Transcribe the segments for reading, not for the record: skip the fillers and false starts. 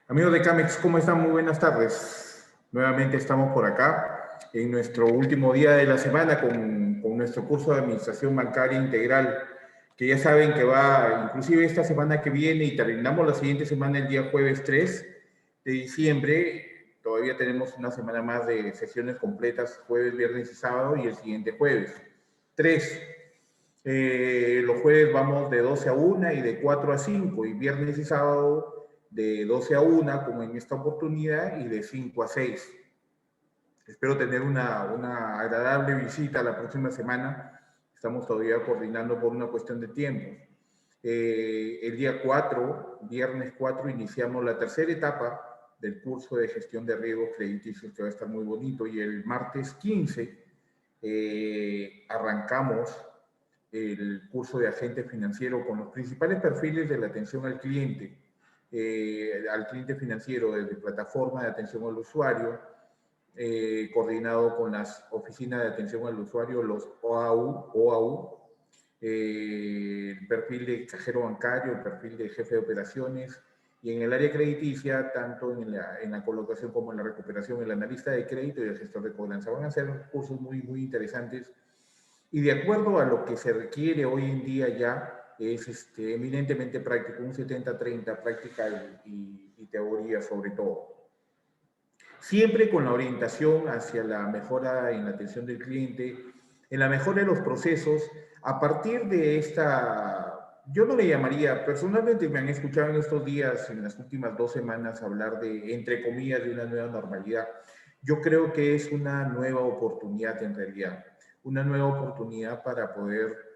Amigos de Camex, ¿cómo están? Muy buenas tardes. Nuevamente estamos por acá en nuestro último día de la semana con nuestro curso de Administración Bancaria Integral, que ya saben que va inclusive esta semana que viene y terminamos la siguiente semana el día jueves 3 de diciembre. Todavía tenemos una semana más de sesiones completas, jueves, viernes y sábado, y el siguiente jueves 3. Los jueves vamos de 12 a 1 y de 4 a 5, y viernes y sábado de 12 a 1, como en esta oportunidad, y de 5 a 6. Espero tener una agradable visita la próxima semana. Estamos todavía coordinando por una cuestión de tiempo. El día 4, viernes 4, iniciamos la tercera etapa del curso de gestión de riesgos crediticios, que va a estar muy bonito, y el martes 15 arrancamos el curso de agente financiero con los principales perfiles de la atención al cliente financiero, desde plataforma de atención al usuario, coordinado con las oficinas de atención al usuario, los OAU, el perfil de cajero bancario, el perfil de jefe de operaciones, y en el área crediticia, tanto en la colocación como en la recuperación, el analista de crédito y el gestor de cobranza. Van a ser cursos muy, muy interesantes, y de acuerdo a lo que se requiere hoy en día ya, es eminentemente práctico, un 70-30, práctica y teoría sobre todo. Siempre con la orientación hacia la mejora en la atención del cliente, en la mejora de los procesos, a partir de esta, yo no le llamaría, personalmente me han escuchado en estos días, en las últimas 2 semanas, hablar de, entre comillas, de una nueva normalidad. Yo creo que es una nueva oportunidad en realidad, una nueva oportunidad para poder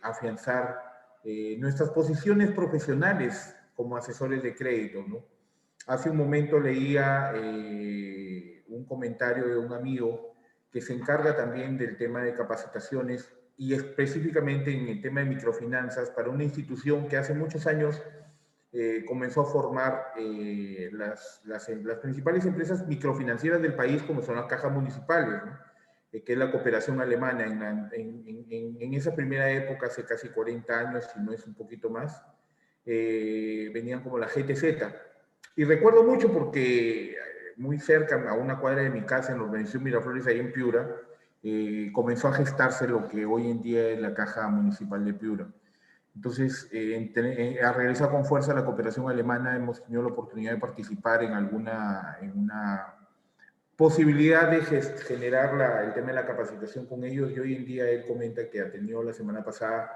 afianzar nuestras posiciones profesionales como asesores de crédito, ¿no? Hace un momento leía un comentario de un amigo que se encarga también del tema de capacitaciones, y específicamente en el tema de microfinanzas, para una institución que hace muchos años comenzó a formar las principales empresas microfinancieras del país, como son las cajas municipales, ¿no? Que es la cooperación alemana. En esa primera época, hace casi 40 años, si no es un poquito más, venían como la GTZ. Y recuerdo mucho porque muy cerca, a una cuadra de mi casa, en la organización Miraflores, ahí en Piura, comenzó a gestarse lo que hoy en día es la Caja Municipal de Piura. Entonces, a regresar con fuerza a la cooperación alemana, hemos tenido la oportunidad de participar en una posibilidad de generar el tema de la capacitación con ellos, y hoy en día él comenta que ha tenido la semana pasada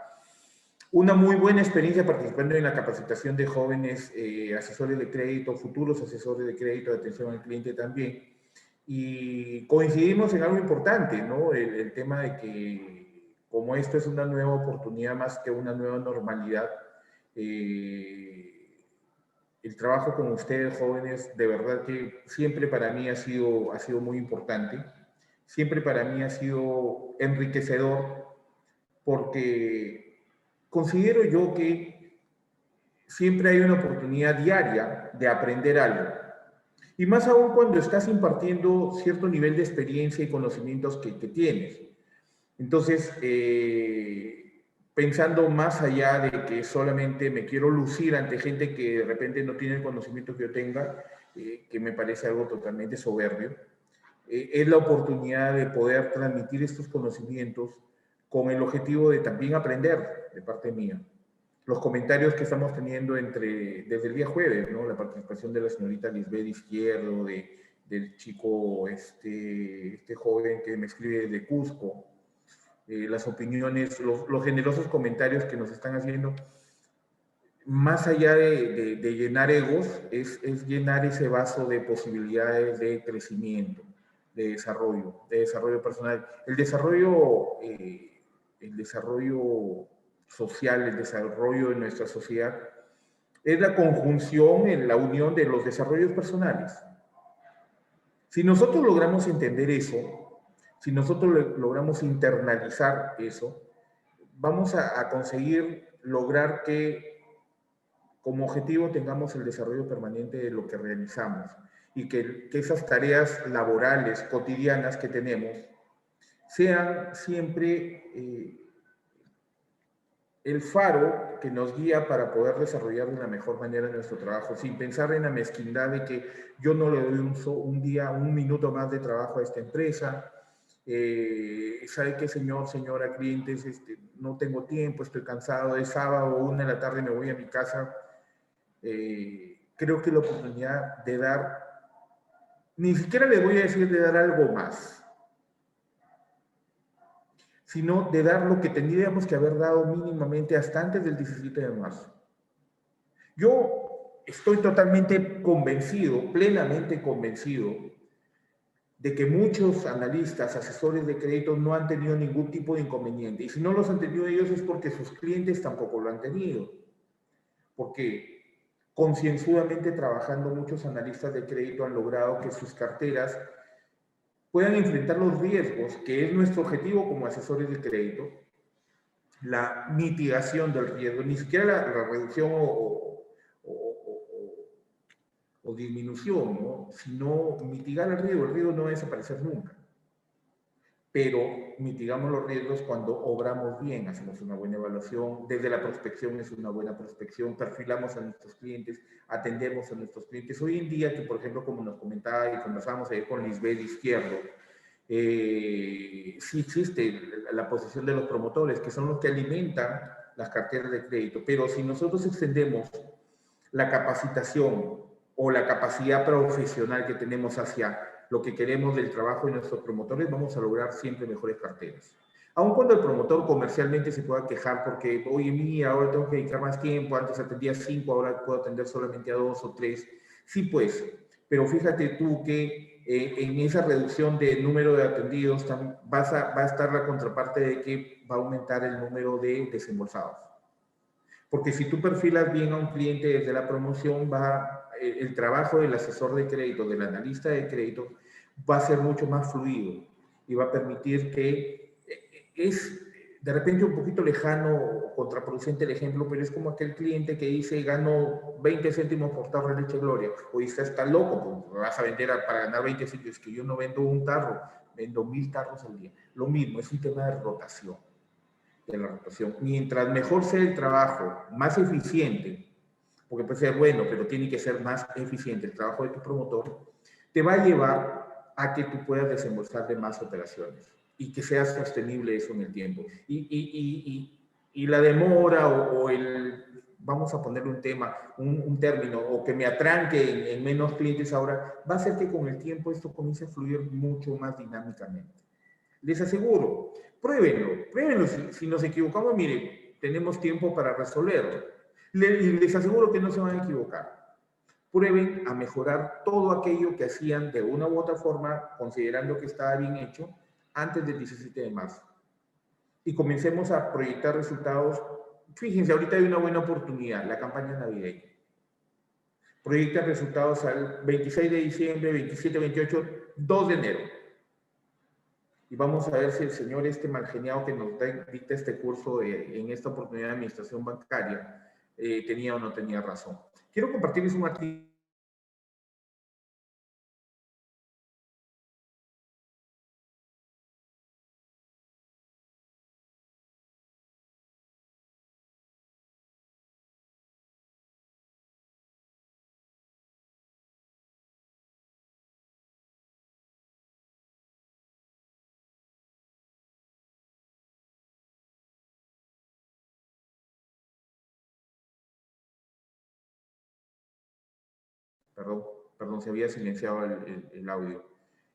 una muy buena experiencia participando en la capacitación de jóvenes asesores de crédito, futuros asesores de crédito, de atención al cliente también. Y coincidimos en algo importante, ¿no? El tema de que, como esto es una nueva oportunidad más que una nueva normalidad, el trabajo con ustedes, jóvenes, de verdad que siempre para mí ha sido muy importante. Siempre para mí ha sido enriquecedor, porque considero yo que siempre hay una oportunidad diaria de aprender algo. Y más aún cuando estás impartiendo cierto nivel de experiencia y conocimientos que tienes. Entonces, pensando más allá de que solamente me quiero lucir ante gente que de repente no tiene el conocimiento que yo tenga, que me parece algo totalmente soberbio, es la oportunidad de poder transmitir estos conocimientos con el objetivo de también aprender de parte mía. Los comentarios que estamos teniendo desde el día jueves, ¿no? La participación de la señorita Lisbeth Izquierdo, del chico, este joven que me escribe desde Cusco, las opiniones, los generosos comentarios que nos están haciendo, más allá de llenar egos, es llenar ese vaso de posibilidades de crecimiento, de desarrollo personal. El desarrollo social, el desarrollo de nuestra sociedad, es la conjunción, en la unión de los desarrollos personales. Si nosotros logramos entender eso, si nosotros logramos internalizar eso, vamos a conseguir lograr que como objetivo tengamos el desarrollo permanente de lo que realizamos, y que esas tareas laborales cotidianas que tenemos sean siempre el faro que nos guía para poder desarrollar de la mejor manera nuestro trabajo, sin pensar en la mezquindad de que yo no le doy un día, un minuto más de trabajo a esta empresa. ¿Sabe qué, señor, señora, clientes? No tengo tiempo, estoy cansado, es sábado, 1 de la tarde, me voy a mi casa. Creo que la oportunidad de dar, ni siquiera le voy a decir de dar algo más, sino de dar lo que tendríamos que haber dado mínimamente hasta antes del 17 de marzo. Yo estoy totalmente convencido, plenamente convencido, de que muchos analistas, asesores de crédito no han tenido ningún tipo de inconveniente. Y si no los han tenido ellos es porque sus clientes tampoco lo han tenido. Porque concienzudamente trabajando muchos analistas de crédito han logrado que sus carteras puedan enfrentar los riesgos, que es nuestro objetivo como asesores de crédito, la mitigación del riesgo, ni siquiera la reducción o disminución, ¿no? Sino mitigar el riesgo no va a desaparecer nunca. Pero mitigamos los riesgos cuando obramos bien, hacemos una buena evaluación, desde la prospección es una buena prospección, perfilamos a nuestros clientes, atendemos a nuestros clientes. Hoy en día, que por ejemplo, como nos comentaba y conversábamos ayer con Lisbeth Izquierdo, sí existe la posición de los promotores, que son los que alimentan las carteras de crédito, pero si nosotros extendemos la capacitación o la capacidad profesional que tenemos hacia lo que queremos del trabajo de nuestros promotores, vamos a lograr siempre mejores carteras. Aun cuando el promotor comercialmente se pueda quejar porque, oye, mira, ahora tengo que dedicar más tiempo, antes atendía 5, ahora puedo atender solamente a 2 o 3. Sí, pues, pero fíjate tú que en esa reducción de número de atendidos va a estar la contraparte de que va a aumentar el número de desembolsados. Porque si tú perfilas bien a un cliente desde la promoción, el trabajo del asesor de crédito, del analista de crédito, va a ser mucho más fluido y va a permitir que es de repente un poquito lejano o contraproducente el ejemplo, pero es como aquel cliente que dice gano 20 céntimos por tarro de leche Gloria, o dice está loco, pues vas a vender para ganar 20 céntimos, que yo no vendo un tarro, vendo 1000 tarros al día. Lo mismo, es un tema de rotación. De la rotación. Mientras mejor sea el trabajo, más eficiente, porque puede ser bueno, pero tiene que ser más eficiente el trabajo de tu promotor, te va a llevar a que tú puedas desembolsar de más operaciones y que sea sostenible eso en el tiempo. Y la demora vamos a ponerle un tema, un término, o que me atranque en menos clientes ahora, va a hacer que con el tiempo esto comience a fluir mucho más dinámicamente. Les aseguro, pruébenlo. Si nos equivocamos, miren, tenemos tiempo para resolverlo. Y les aseguro que no se van a equivocar. Prueben a mejorar todo aquello que hacían de una u otra forma, considerando que estaba bien hecho, antes del 17 de marzo. Y comencemos a proyectar resultados. Fíjense, ahorita hay una buena oportunidad, la campaña navideña. Proyecta resultados al 26 de diciembre, 27, 28, 2 de enero. Y vamos a ver si el señor malgeniado que nos dicta este curso en esta oportunidad de administración bancaria tenía o no tenía razón. Quiero compartirles un artículo. Perdón, se había silenciado el audio.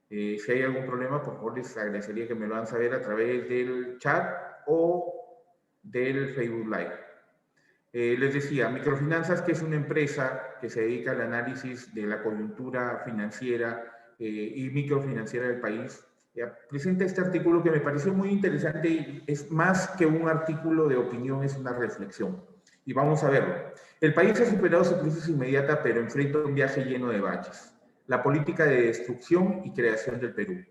Si hay algún problema, por favor, les agradecería que me lo hagan saber a través del chat o del Facebook Live. Les decía, Microfinanzas, que es una empresa que se dedica al análisis de la coyuntura financiera y microfinanciera del país, presenta este artículo que me pareció muy interesante y es más que un artículo de opinión, es una reflexión. Y vamos a verlo. El país ha superado su crisis inmediata, pero enfrenta un viaje lleno de baches. La política de destrucción y creación del Perú.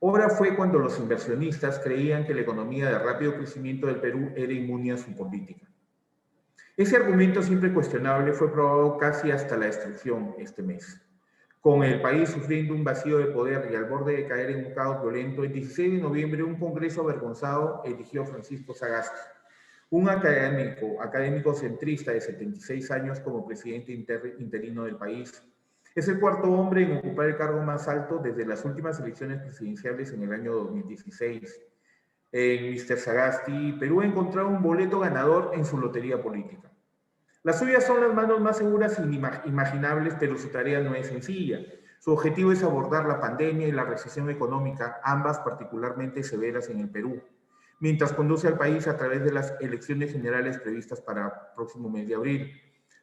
Ahora fue cuando los inversionistas creían que la economía de rápido crecimiento del Perú era inmune a su política. Ese argumento siempre cuestionable fue probado casi hasta la destrucción este mes. Con el país sufriendo un vacío de poder y al borde de caer en un caos violento, el 16 de noviembre un congreso avergonzado eligió a Francisco Sagasti, un académico centrista de 76 años como presidente interino del país. Es el cuarto hombre en ocupar el cargo más alto desde las últimas elecciones presidenciales en el año 2016. En Mr. Sagasti, Perú ha encontrado un boleto ganador en su lotería política. Las suyas son las manos más seguras e imaginables, pero su tarea no es sencilla. Su objetivo es abordar la pandemia y la recesión económica, ambas particularmente severas en el Perú, mientras conduce al país a través de las elecciones generales previstas para el próximo mes de abril.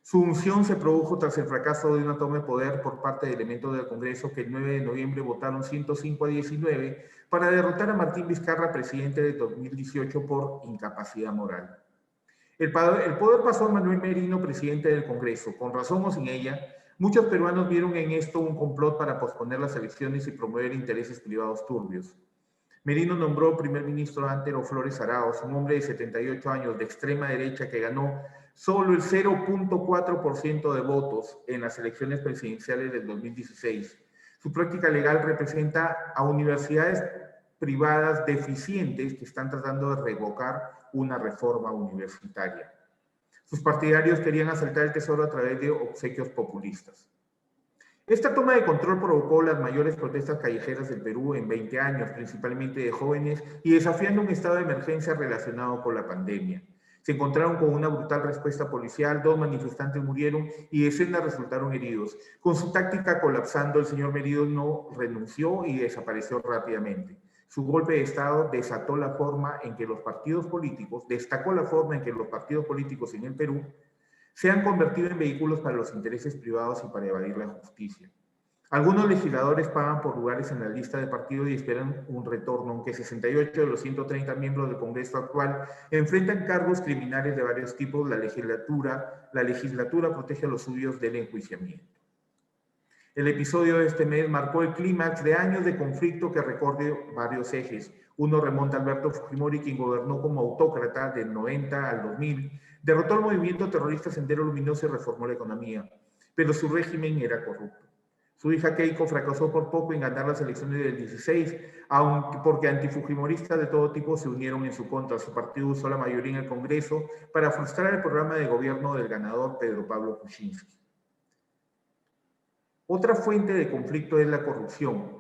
Su unción se produjo tras el fracaso de una toma de poder por parte de elementos del Congreso que el 9 de noviembre votaron 105-19 para derrotar a Martín Vizcarra, presidente de 2018, por incapacidad moral. El poder pasó a Manuel Merino, presidente del Congreso. Con razón o sin ella, muchos peruanos vieron en esto un complot para posponer las elecciones y promover intereses privados turbios. Merino nombró primer ministro a Antero Flores Arauz, un hombre de 78 años de extrema derecha que ganó solo el 0.4% de votos en las elecciones presidenciales del 2016. Su práctica legal representa a universidades privadas deficientes que están tratando de revocar una reforma universitaria. Sus partidarios querían asaltar el tesoro a través de obsequios populistas. Esta toma de control provocó las mayores protestas callejeras del Perú en 20 años, principalmente de jóvenes, y desafiando un estado de emergencia relacionado con la pandemia. Se encontraron con una brutal respuesta policial, 2 manifestantes murieron y decenas resultaron heridos. Con su táctica colapsando, el señor Merino renunció y desapareció rápidamente. Su golpe de Estado destacó la forma en que los partidos políticos en el Perú se han convertido en vehículos para los intereses privados y para evadir la justicia. Algunos legisladores pagan por lugares en la lista de partidos y esperan un retorno, aunque 68 de los 130 miembros del Congreso actual enfrentan cargos criminales de varios tipos. La legislatura protege a los suyos del enjuiciamiento. El episodio de este mes marcó el clímax de años de conflicto que recorre varios ejes. Uno remonta a Alberto Fujimori, quien gobernó como autócrata del 90 al 2000, derrotó al movimiento terrorista Sendero Luminoso y reformó la economía, pero su régimen era corrupto. Su hija Keiko fracasó por poco en ganar las elecciones del 16, porque antifujimoristas de todo tipo se unieron en su contra. Su partido usó la mayoría en el Congreso para frustrar el programa de gobierno del ganador Pedro Pablo Kuczynski. Otra fuente de conflicto es la corrupción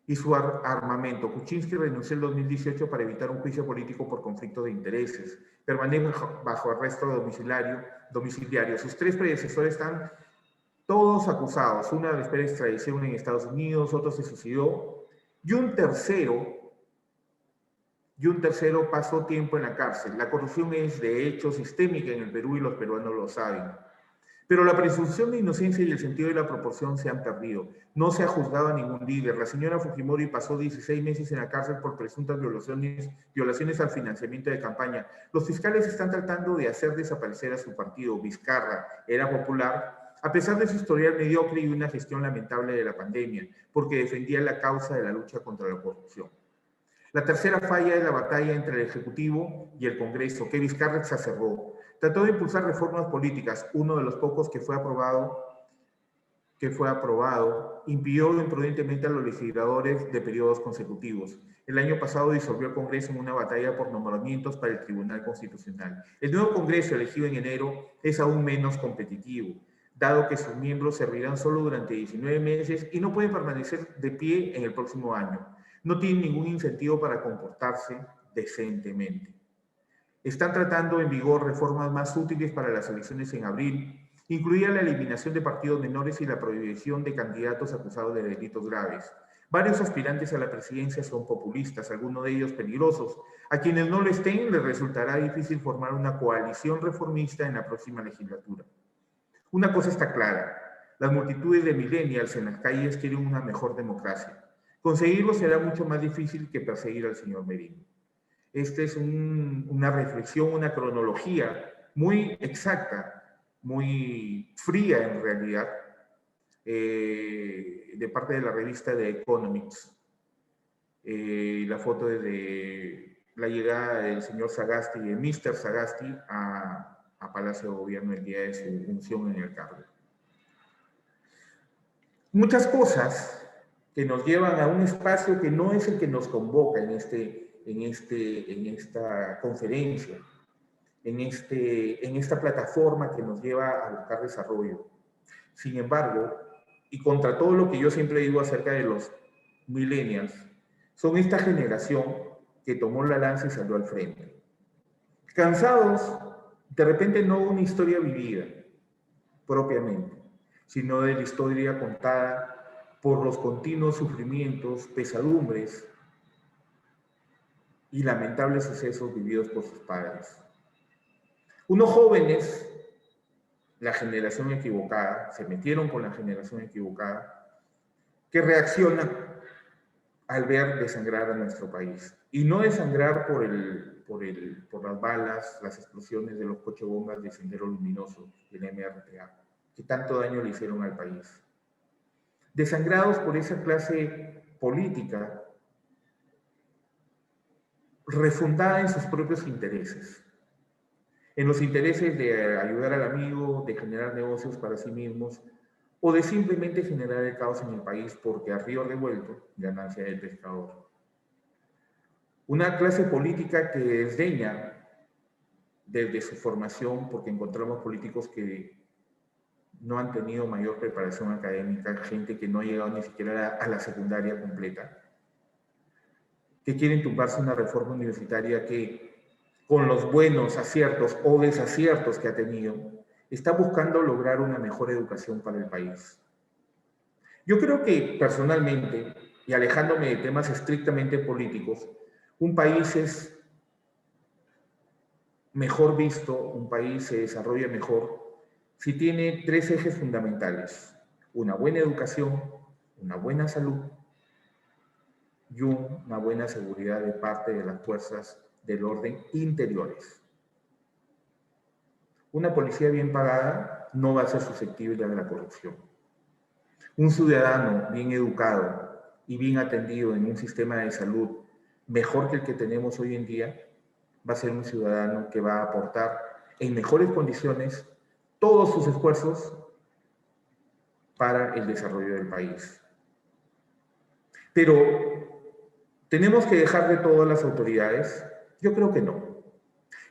y su armamento. Kuczynski renunció en 2018 para evitar un juicio político por conflicto de intereses. Permanece bajo arresto domiciliario. Sus 3 predecesores están todos acusados. Una de espera extradición en Estados Unidos, otro se suicidó y un tercero pasó tiempo en la cárcel. La corrupción es de hecho sistémica en el Perú y los peruanos lo saben. Pero la presunción de inocencia y el sentido de la proporción se han perdido. No se ha juzgado a ningún líder. La señora Fujimori pasó 16 meses en la cárcel por presuntas violaciones al financiamiento de campaña. Los fiscales están tratando de hacer desaparecer a su partido. Vizcarra era popular, a pesar de su historial mediocre y una gestión lamentable de la pandemia, porque defendía la causa de la lucha contra la corrupción. La tercera falla es la batalla entre el Ejecutivo y el Congreso, que Vizcarra exacerbó. Trató de impulsar reformas políticas, uno de los pocos que fue aprobado, impidió imprudentemente a los legisladores de periodos consecutivos. El año pasado disolvió el Congreso en una batalla por nombramientos para el Tribunal Constitucional. El nuevo Congreso, elegido en enero, es aún menos competitivo, dado que sus miembros servirán solo durante 19 meses y no pueden permanecer de pie en el próximo año. No tienen ningún incentivo para comportarse decentemente. Están tratando en vigor reformas más útiles para las elecciones en abril, incluida la eliminación de partidos menores y la prohibición de candidatos acusados de delitos graves. Varios aspirantes a la presidencia son populistas, algunos de ellos peligrosos. A quienes no lo estén, les resultará difícil formar una coalición reformista en la próxima legislatura. Una cosa está clara, las multitudes de millennials en las calles quieren una mejor democracia. Conseguirlo será mucho más difícil que perseguir al señor Merino. Esta es una reflexión, una cronología muy exacta, muy fría en realidad, de parte de la revista The Economics. La foto de la llegada del señor Sagasti, de Mr. Sagasti, a Palacio de Gobierno el día de su función en el cargo. Muchas cosas que nos llevan a un espacio que no es el que nos convoca en esta conferencia. en esta plataforma que nos lleva a buscar desarrollo. Sin embargo, y contra todo lo que yo siempre digo acerca de los millennials, son esta generación que tomó la lanza y salió al frente. Cansados, de repente no una historia vivida propiamente, sino de la historia contada por los continuos sufrimientos, pesadumbres y lamentables sucesos vividos por sus padres. Unos jóvenes, la generación equivocada, se metieron con la generación equivocada, que reaccionan al ver desangrar a nuestro país. Y no desangrar por las balas, las explosiones de los coches bombas de Sendero Luminoso, del MRTA, que tanto daño le hicieron al país. Desangrados por esa clase política refundada en sus propios intereses, en los intereses de ayudar al amigo, de generar negocios para sí mismos, o de simplemente generar el caos en el país porque a río revuelto, ganancia del pescador. Una clase política que desdeña desde su formación, porque encontramos políticos que no han tenido mayor preparación académica, gente que no ha llegado ni siquiera a la secundaria completa, que quieren tumbarse una reforma universitaria que, con los buenos aciertos o desaciertos que ha tenido, está buscando lograr una mejor educación para el país. Yo creo que personalmente, y alejándome de temas estrictamente políticos, un país es mejor visto, un país se desarrolla mejor si tiene tres ejes fundamentales: una buena educación, una buena salud y una buena seguridad de parte de las fuerzas del orden interiores. Una policía bien pagada no va a ser susceptible a la corrupción. Un ciudadano bien educado y bien atendido en un sistema de salud mejor que el que tenemos hoy en día va a ser un ciudadano que va a aportar en mejores condiciones todos sus esfuerzos para el desarrollo del país. Pero, ¿tenemos que dejar de todo a las autoridades? Yo creo que no.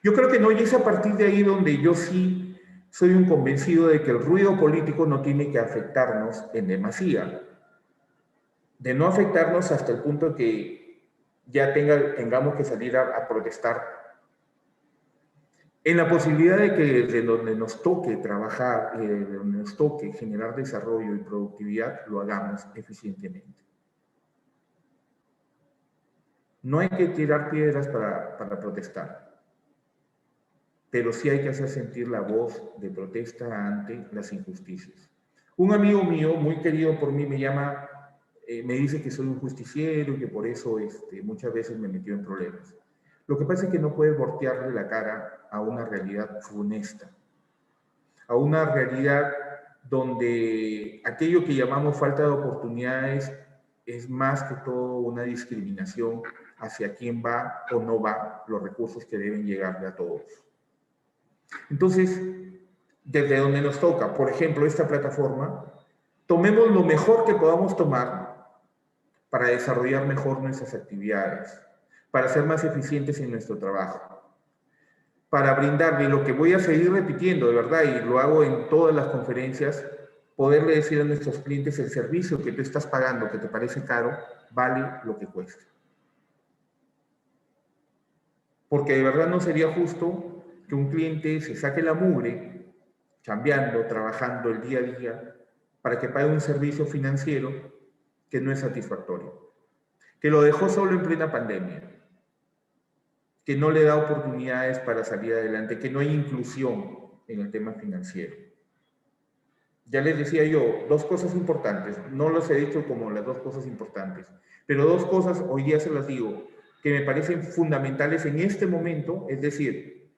Yo creo que no, y es a partir de ahí donde yo sí soy un convencido de que el ruido político no tiene que afectarnos en demasía. De no afectarnos hasta el punto que ya tengamos que salir a protestar. En la posibilidad de que desde donde nos toque trabajar, de donde nos toque generar desarrollo y productividad, lo hagamos eficientemente. No hay que tirar piedras para protestar, pero sí hay que hacer sentir la voz de protesta ante las injusticias. Un amigo mío, muy querido por mí, me llama, me dice que soy un justiciero y que por eso muchas veces me metió en problemas. Lo que pasa es que no puedes voltearle la cara a una realidad funesta, a una realidad donde aquello que llamamos falta de oportunidades es más que todo una discriminación hacia quién va o no va los recursos que deben llegarle a todos. Entonces, desde donde nos toca, por ejemplo, esta plataforma, tomemos lo mejor que podamos tomar para desarrollar mejor nuestras actividades, para ser más eficientes en nuestro trabajo, para brindarle lo que voy a seguir repitiendo, de verdad, y lo hago en todas las conferencias, poderle decir a nuestros clientes: el servicio que tú estás pagando, que te parece caro, vale lo que cuesta. Porque de verdad no sería justo que un cliente se saque la mugre, chambeando, trabajando el día a día, para que pague un servicio financiero que no es satisfactorio, que lo dejó solo en plena pandemia, que no le da oportunidades para salir adelante, que no hay inclusión en el tema financiero. Ya les decía yo, dos cosas importantes, no los he dicho como las dos cosas importantes, pero dos cosas hoy día se las digo, que me parecen fundamentales en este momento, es decir,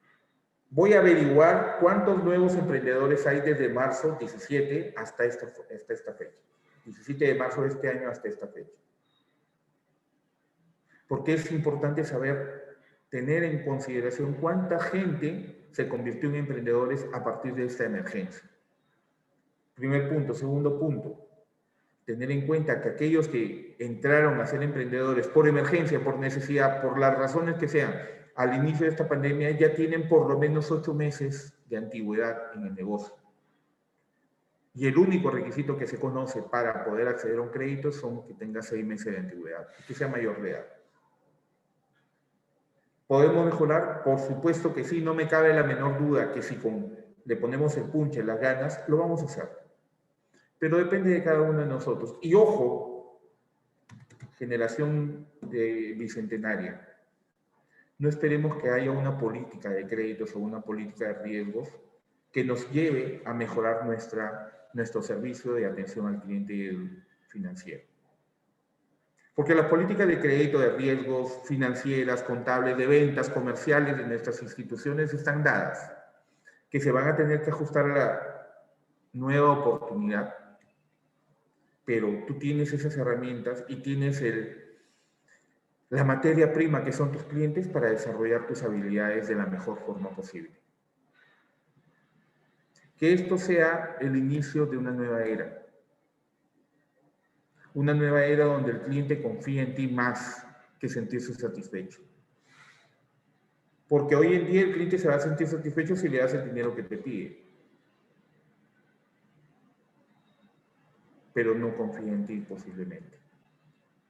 voy a averiguar cuántos nuevos emprendedores hay desde marzo 17 hasta esta fecha. 17 de marzo de este año hasta esta fecha. Porque es importante saber, tener en consideración cuánta gente se convirtió en emprendedores a partir de esta emergencia. Primer punto. Segundo punto, tener en cuenta que aquellos que entraron a ser emprendedores por emergencia, por necesidad, por las razones que sean, al inicio de esta pandemia ya tienen por lo menos 8 meses de antigüedad en el negocio. Y el único requisito que se conoce para poder acceder a un crédito son que tenga 6 meses de antigüedad y que sea mayor de edad. ¿Podemos mejorar? Por supuesto que sí, no me cabe la menor duda que si le ponemos el punche, las ganas, lo vamos a hacer. Pero depende de cada uno de nosotros. Y ojo, generación bicentenaria, no esperemos que haya una política de créditos o una política de riesgos que nos lleve a mejorar nuestro servicio de atención al cliente financiero. Porque las políticas de crédito, de riesgos financieras, contables, de ventas, comerciales de nuestras instituciones están dadas, que se van a tener que ajustar a la nueva oportunidad. Pero tú tienes esas herramientas y tienes la materia prima que son tus clientes para desarrollar tus habilidades de la mejor forma posible. Que esto sea el inicio de una nueva era. Una nueva era donde el cliente confía en ti más que sentirse satisfecho. Porque hoy en día el cliente se va a sentir satisfecho si le das el dinero que te pide. Pero no confía en ti posiblemente.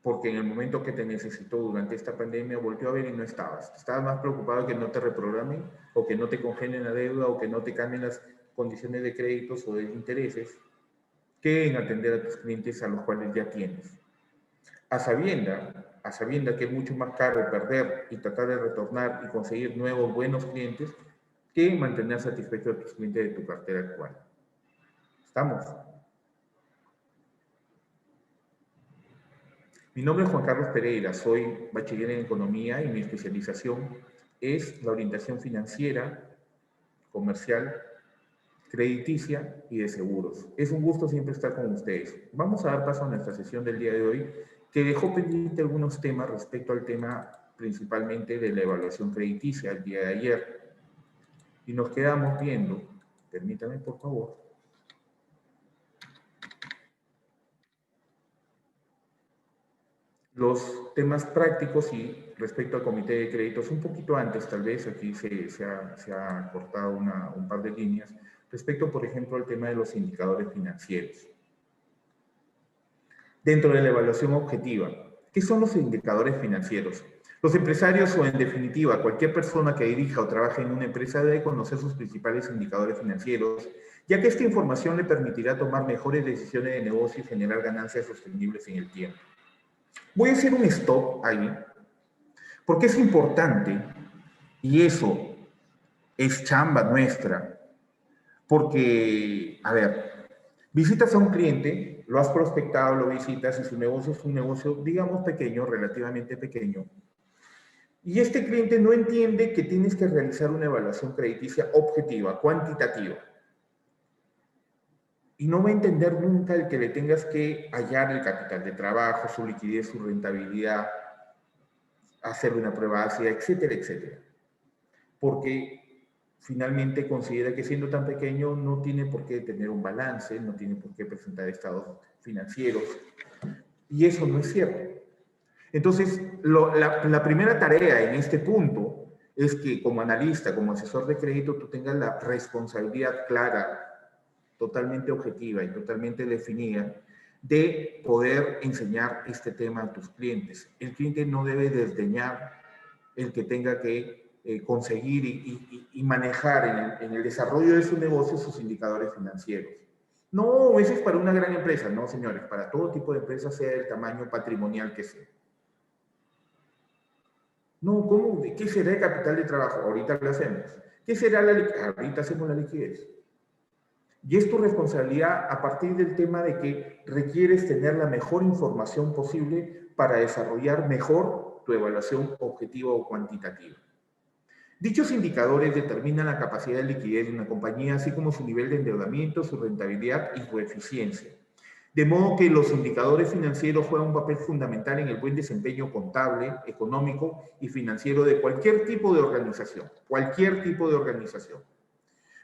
Porque en el momento que te necesitó durante esta pandemia volvió a ver y no estabas. Estabas más preocupado que no te reprogramen o que no te congelen la deuda o que no te cambien las condiciones de créditos o de intereses que en atender a tus clientes a los cuales ya tienes. A sabienda que es mucho más caro perder y tratar de retornar y conseguir nuevos buenos clientes que mantener satisfechos a tus clientes de tu cartera actual. ¿Estamos? Mi nombre es Juan Carlos Pereira, soy bachiller en Economía y mi especialización es la orientación financiera, comercial, crediticia y de seguros. Es un gusto siempre estar con ustedes. Vamos a dar paso a nuestra sesión del día de hoy, que dejó pendiente algunos temas respecto al tema principalmente de la evaluación crediticia el día de ayer. Y nos quedamos viendo, permítame por favor, los temas prácticos y respecto al comité de créditos, un poquito antes tal vez, aquí se ha cortado un par de líneas, respecto por ejemplo al tema de los indicadores financieros. Dentro de la evaluación objetiva, ¿qué son los indicadores financieros? Los empresarios o en definitiva cualquier persona que dirija o trabaje en una empresa debe conocer sus principales indicadores financieros, ya que esta información le permitirá tomar mejores decisiones de negocio y generar ganancias sostenibles en el tiempo. Voy a hacer un stop ahí, porque es importante, y eso es chamba nuestra, porque, a ver, visitas a un cliente, lo has prospectado, lo visitas, y su negocio es un negocio, digamos, pequeño, relativamente pequeño, y este cliente no entiende que tienes que realizar una evaluación crediticia objetiva, cuantitativa. Y no va a entender nunca el que le tengas que hallar el capital de trabajo, su liquidez, su rentabilidad, hacer una prueba ácida, etcétera, etcétera. Porque finalmente considera que siendo tan pequeño no tiene por qué tener un balance, no tiene por qué presentar estados financieros. Y eso no es cierto. Entonces, la primera tarea en este punto es que como analista, como asesor de crédito, tú tengas la responsabilidad clara, totalmente objetiva y totalmente definida de poder enseñar este tema a tus clientes. El cliente no debe desdeñar el que tenga que conseguir y manejar en el desarrollo de su negocio sus indicadores financieros. No, eso es para una gran empresa. No, señores, para todo tipo de empresa, sea el tamaño patrimonial que sea. No, ¿cómo? ¿Qué será el capital de trabajo? Ahorita lo hacemos. ¿Qué será la liquidez? Ahorita hacemos la liquidez. Y es tu responsabilidad a partir del tema de que requieres tener la mejor información posible para desarrollar mejor tu evaluación objetiva o cuantitativa. Dichos indicadores determinan la capacidad de liquidez de una compañía, así como su nivel de endeudamiento, su rentabilidad y su eficiencia. De modo que los indicadores financieros juegan un papel fundamental en el buen desempeño contable, económico y financiero de cualquier tipo de organización. Cualquier tipo de organización.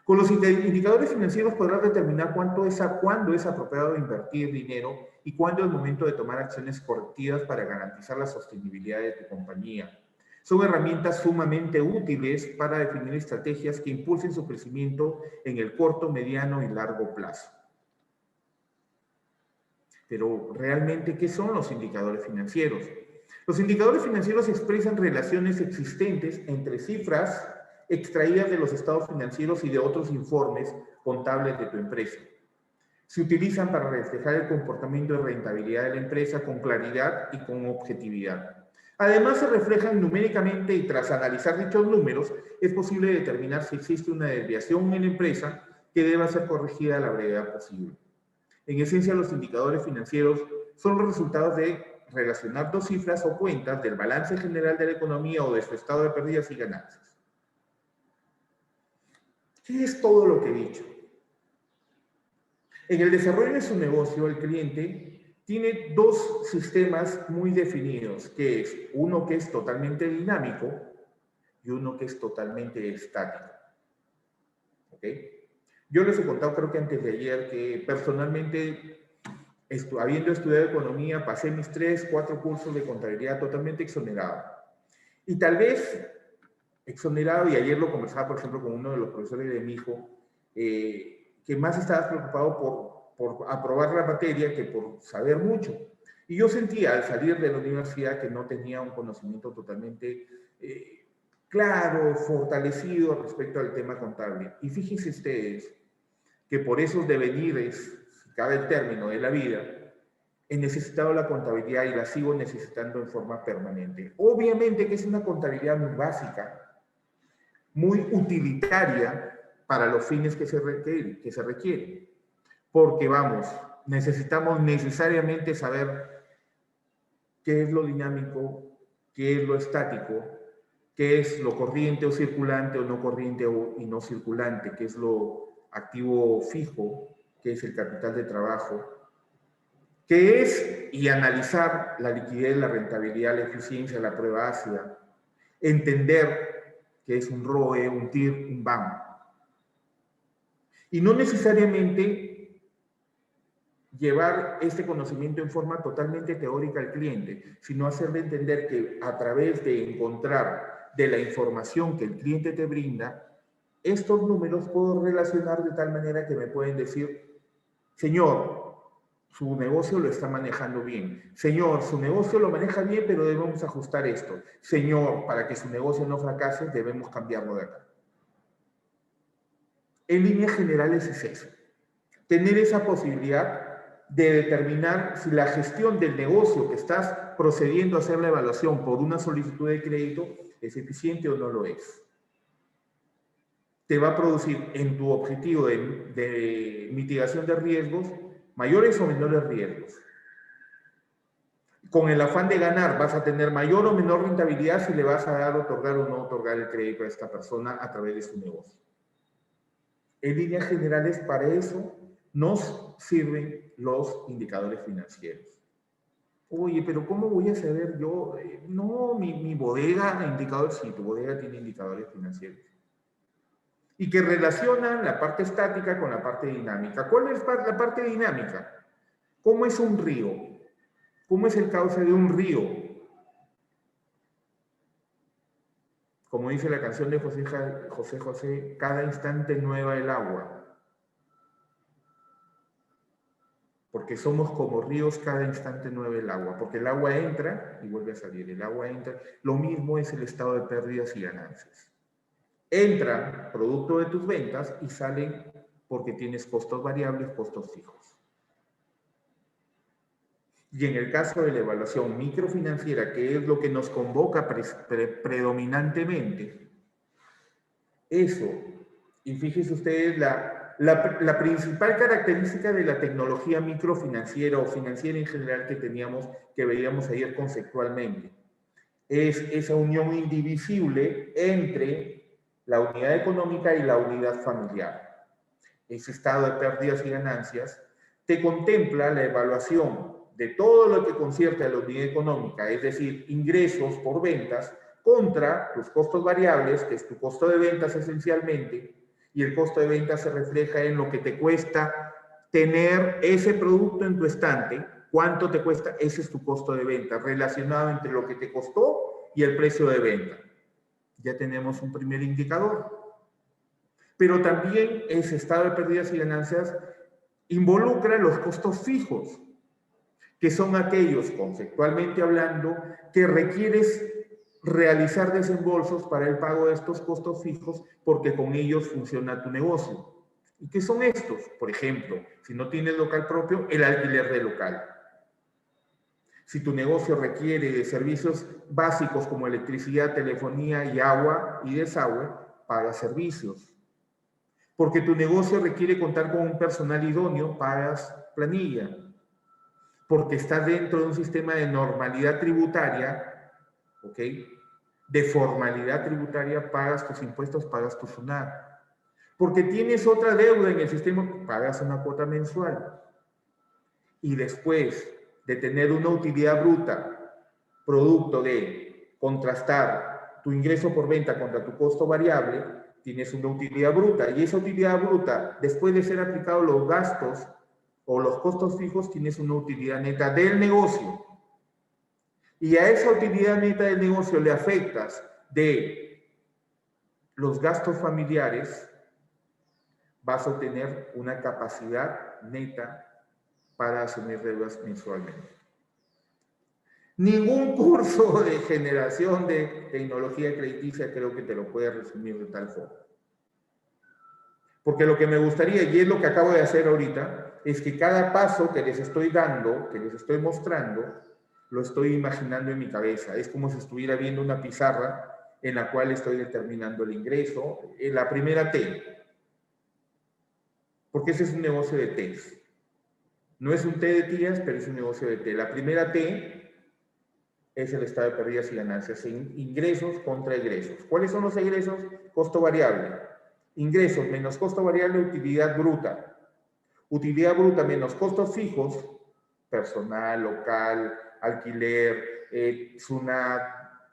Con los indicadores financieros podrás determinar cuándo es apropiado invertir dinero y cuándo es el momento de tomar acciones correctivas para garantizar la sostenibilidad de tu compañía. Son herramientas sumamente útiles para definir estrategias que impulsen su crecimiento en el corto, mediano y largo plazo. Pero, ¿realmente qué son los indicadores financieros? Los indicadores financieros expresan relaciones existentes entre cifras extraídas de los estados financieros y de otros informes contables de tu empresa. Se utilizan para reflejar el comportamiento de rentabilidad de la empresa con claridad y con objetividad. Además, se reflejan numéricamente y tras analizar dichos números, es posible determinar si existe una desviación en la empresa que deba ser corregida a la brevedad posible. En esencia, los indicadores financieros son los resultados de relacionar dos cifras o cuentas del balance general de la economía o de su estado de pérdidas y ganancias. ¿Qué es todo lo que he dicho? En el desarrollo de su negocio, el cliente tiene dos sistemas muy definidos, que es uno que es totalmente dinámico y uno que es totalmente estático. ¿Ok? Yo les he contado, creo que antes de ayer, que personalmente, habiendo estudiado economía, pasé mis 3, 4 cursos de contabilidad totalmente exonerado. Y tal vez exonerado, y ayer lo conversaba, por ejemplo, con uno de los profesores de mi hijo, que más estaba preocupado por aprobar la materia que por saber mucho. Y yo sentía al salir de la universidad que no tenía un conocimiento totalmente claro, fortalecido respecto al tema contable. Y fíjense ustedes que por esos devenires, si cabe el término, de la vida, he necesitado la contabilidad y la sigo necesitando en forma permanente. Obviamente que es una contabilidad muy básica, muy utilitaria para los fines que se requieren. Porque vamos, necesitamos necesariamente saber qué es lo dinámico, qué es lo estático, qué es lo corriente o circulante o no corriente y no circulante, qué es lo activo fijo, qué es el capital de trabajo, qué es, y analizar la liquidez, la rentabilidad, la eficiencia, la prueba ácida, entender qué es un ROE, un TIR, un BAM. Y no necesariamente llevar este conocimiento en forma totalmente teórica al cliente, sino hacerle entender que a través de encontrar de la información que el cliente te brinda, estos números puedo relacionar de tal manera que me pueden decir, señor, su negocio lo está manejando bien. Señor, su negocio lo maneja bien, pero debemos ajustar esto. Señor, para que su negocio no fracase, debemos cambiarlo de acá. En líneas generales es eso. Tener esa posibilidad de determinar si la gestión del negocio que estás procediendo a hacer la evaluación por una solicitud de crédito es eficiente o no lo es. Te va a producir en tu objetivo de mitigación de riesgos mayores o menores riesgos. Con el afán de ganar, vas a tener mayor o menor rentabilidad si le vas a dar, otorgar o no otorgar el crédito a esta persona a través de su negocio. En líneas generales, para eso nos sirven los indicadores financieros. Oye, pero ¿cómo voy a saber yo? No, mi bodega, indicadores, sí, tu bodega tiene indicadores financieros. Y que relacionan la parte estática con la parte dinámica. ¿Cuál es la parte dinámica? ¿Cómo es un río? ¿Cómo es el cauce de un río? Como dice la canción de José José, cada instante nueva el agua. Porque somos como ríos, cada instante nueva el agua. Porque el agua entra y vuelve a salir. El agua entra. Lo mismo es el estado de pérdidas y ganancias. Entran producto de tus ventas y salen porque tienes costos variables, costos fijos. Y en el caso de la evaluación microfinanciera, que es lo que nos convoca predominantemente, eso, y fíjense ustedes, la principal característica de la tecnología microfinanciera o financiera en general que veíamos ayer conceptualmente, es esa unión indivisible entre la unidad económica y la unidad familiar. Ese estado de pérdidas y ganancias te contempla la evaluación de todo lo que concierne a la unidad económica, es decir, ingresos por ventas, contra tus costos variables, que es tu costo de ventas esencialmente, y el costo de ventas se refleja en lo que te cuesta tener ese producto en tu estante, cuánto te cuesta, ese es tu costo de venta, relacionado entre lo que te costó y el precio de venta. Ya tenemos un primer indicador. Pero también ese estado de pérdidas y ganancias involucra los costos fijos, que son aquellos, conceptualmente hablando, que requieres realizar desembolsos para el pago de estos costos fijos porque con ellos funciona tu negocio. ¿Y qué son estos? Por ejemplo, si no tienes local propio, el alquiler de local. Si tu negocio requiere de servicios básicos como electricidad, telefonía y agua y desagüe, pagas servicios. Porque tu negocio requiere contar con un personal idóneo, pagas planilla. Porque estás dentro de un sistema de normalidad tributaria, ¿ok? De formalidad tributaria, pagas tus impuestos, pagas tu SUNAT. Porque tienes otra deuda en el sistema, pagas una cuota mensual. Y después de tener una utilidad bruta, producto de contrastar tu ingreso por venta contra tu costo variable, tienes una utilidad bruta. Y esa utilidad bruta, después de ser aplicados los gastos o los costos fijos, tienes una utilidad neta del negocio. Y a esa utilidad neta del negocio le afectas de los gastos familiares, vas a obtener una capacidad neta para asumir deudas mensualmente. Ningún curso de generación de tecnología crediticia creo que te lo pueda resumir de tal forma. Porque lo que me gustaría, y es lo que acabo de hacer ahorita, es que cada paso que les estoy dando, que les estoy mostrando, lo estoy imaginando en mi cabeza. Es como si estuviera viendo una pizarra en la cual estoy determinando el ingreso. La primera T, porque ese es un negocio de T's. No es un té de tías, pero es un negocio de té. La primera T es el estado de pérdidas y ganancias, ingresos contra egresos. ¿Cuáles son los egresos? Costo variable. Ingresos menos costo variable, utilidad bruta. Utilidad bruta menos costos fijos, personal, local, alquiler, SUNAT,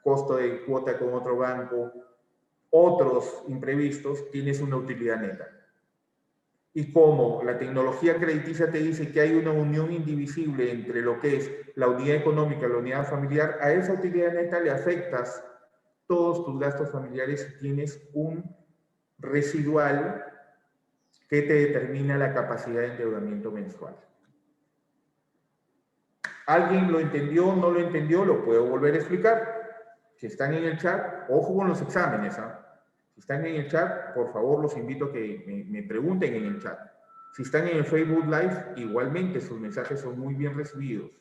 costo de cuota con otro banco, otros imprevistos, tienes una utilidad neta. Y como la tecnología crediticia te dice que hay una unión indivisible entre lo que es la unidad económica y la unidad familiar, a esa utilidad neta le afectas todos tus gastos familiares y tienes un residual que te determina la capacidad de endeudamiento mensual. ¿Alguien lo entendió? ¿No lo entendió? Lo puedo volver a explicar. Si están en el chat, ojo con los exámenes, ¿ah? Si están en el chat, por favor, los invito a que me pregunten en el chat. Si están en el Facebook Live, igualmente sus mensajes son muy bien recibidos.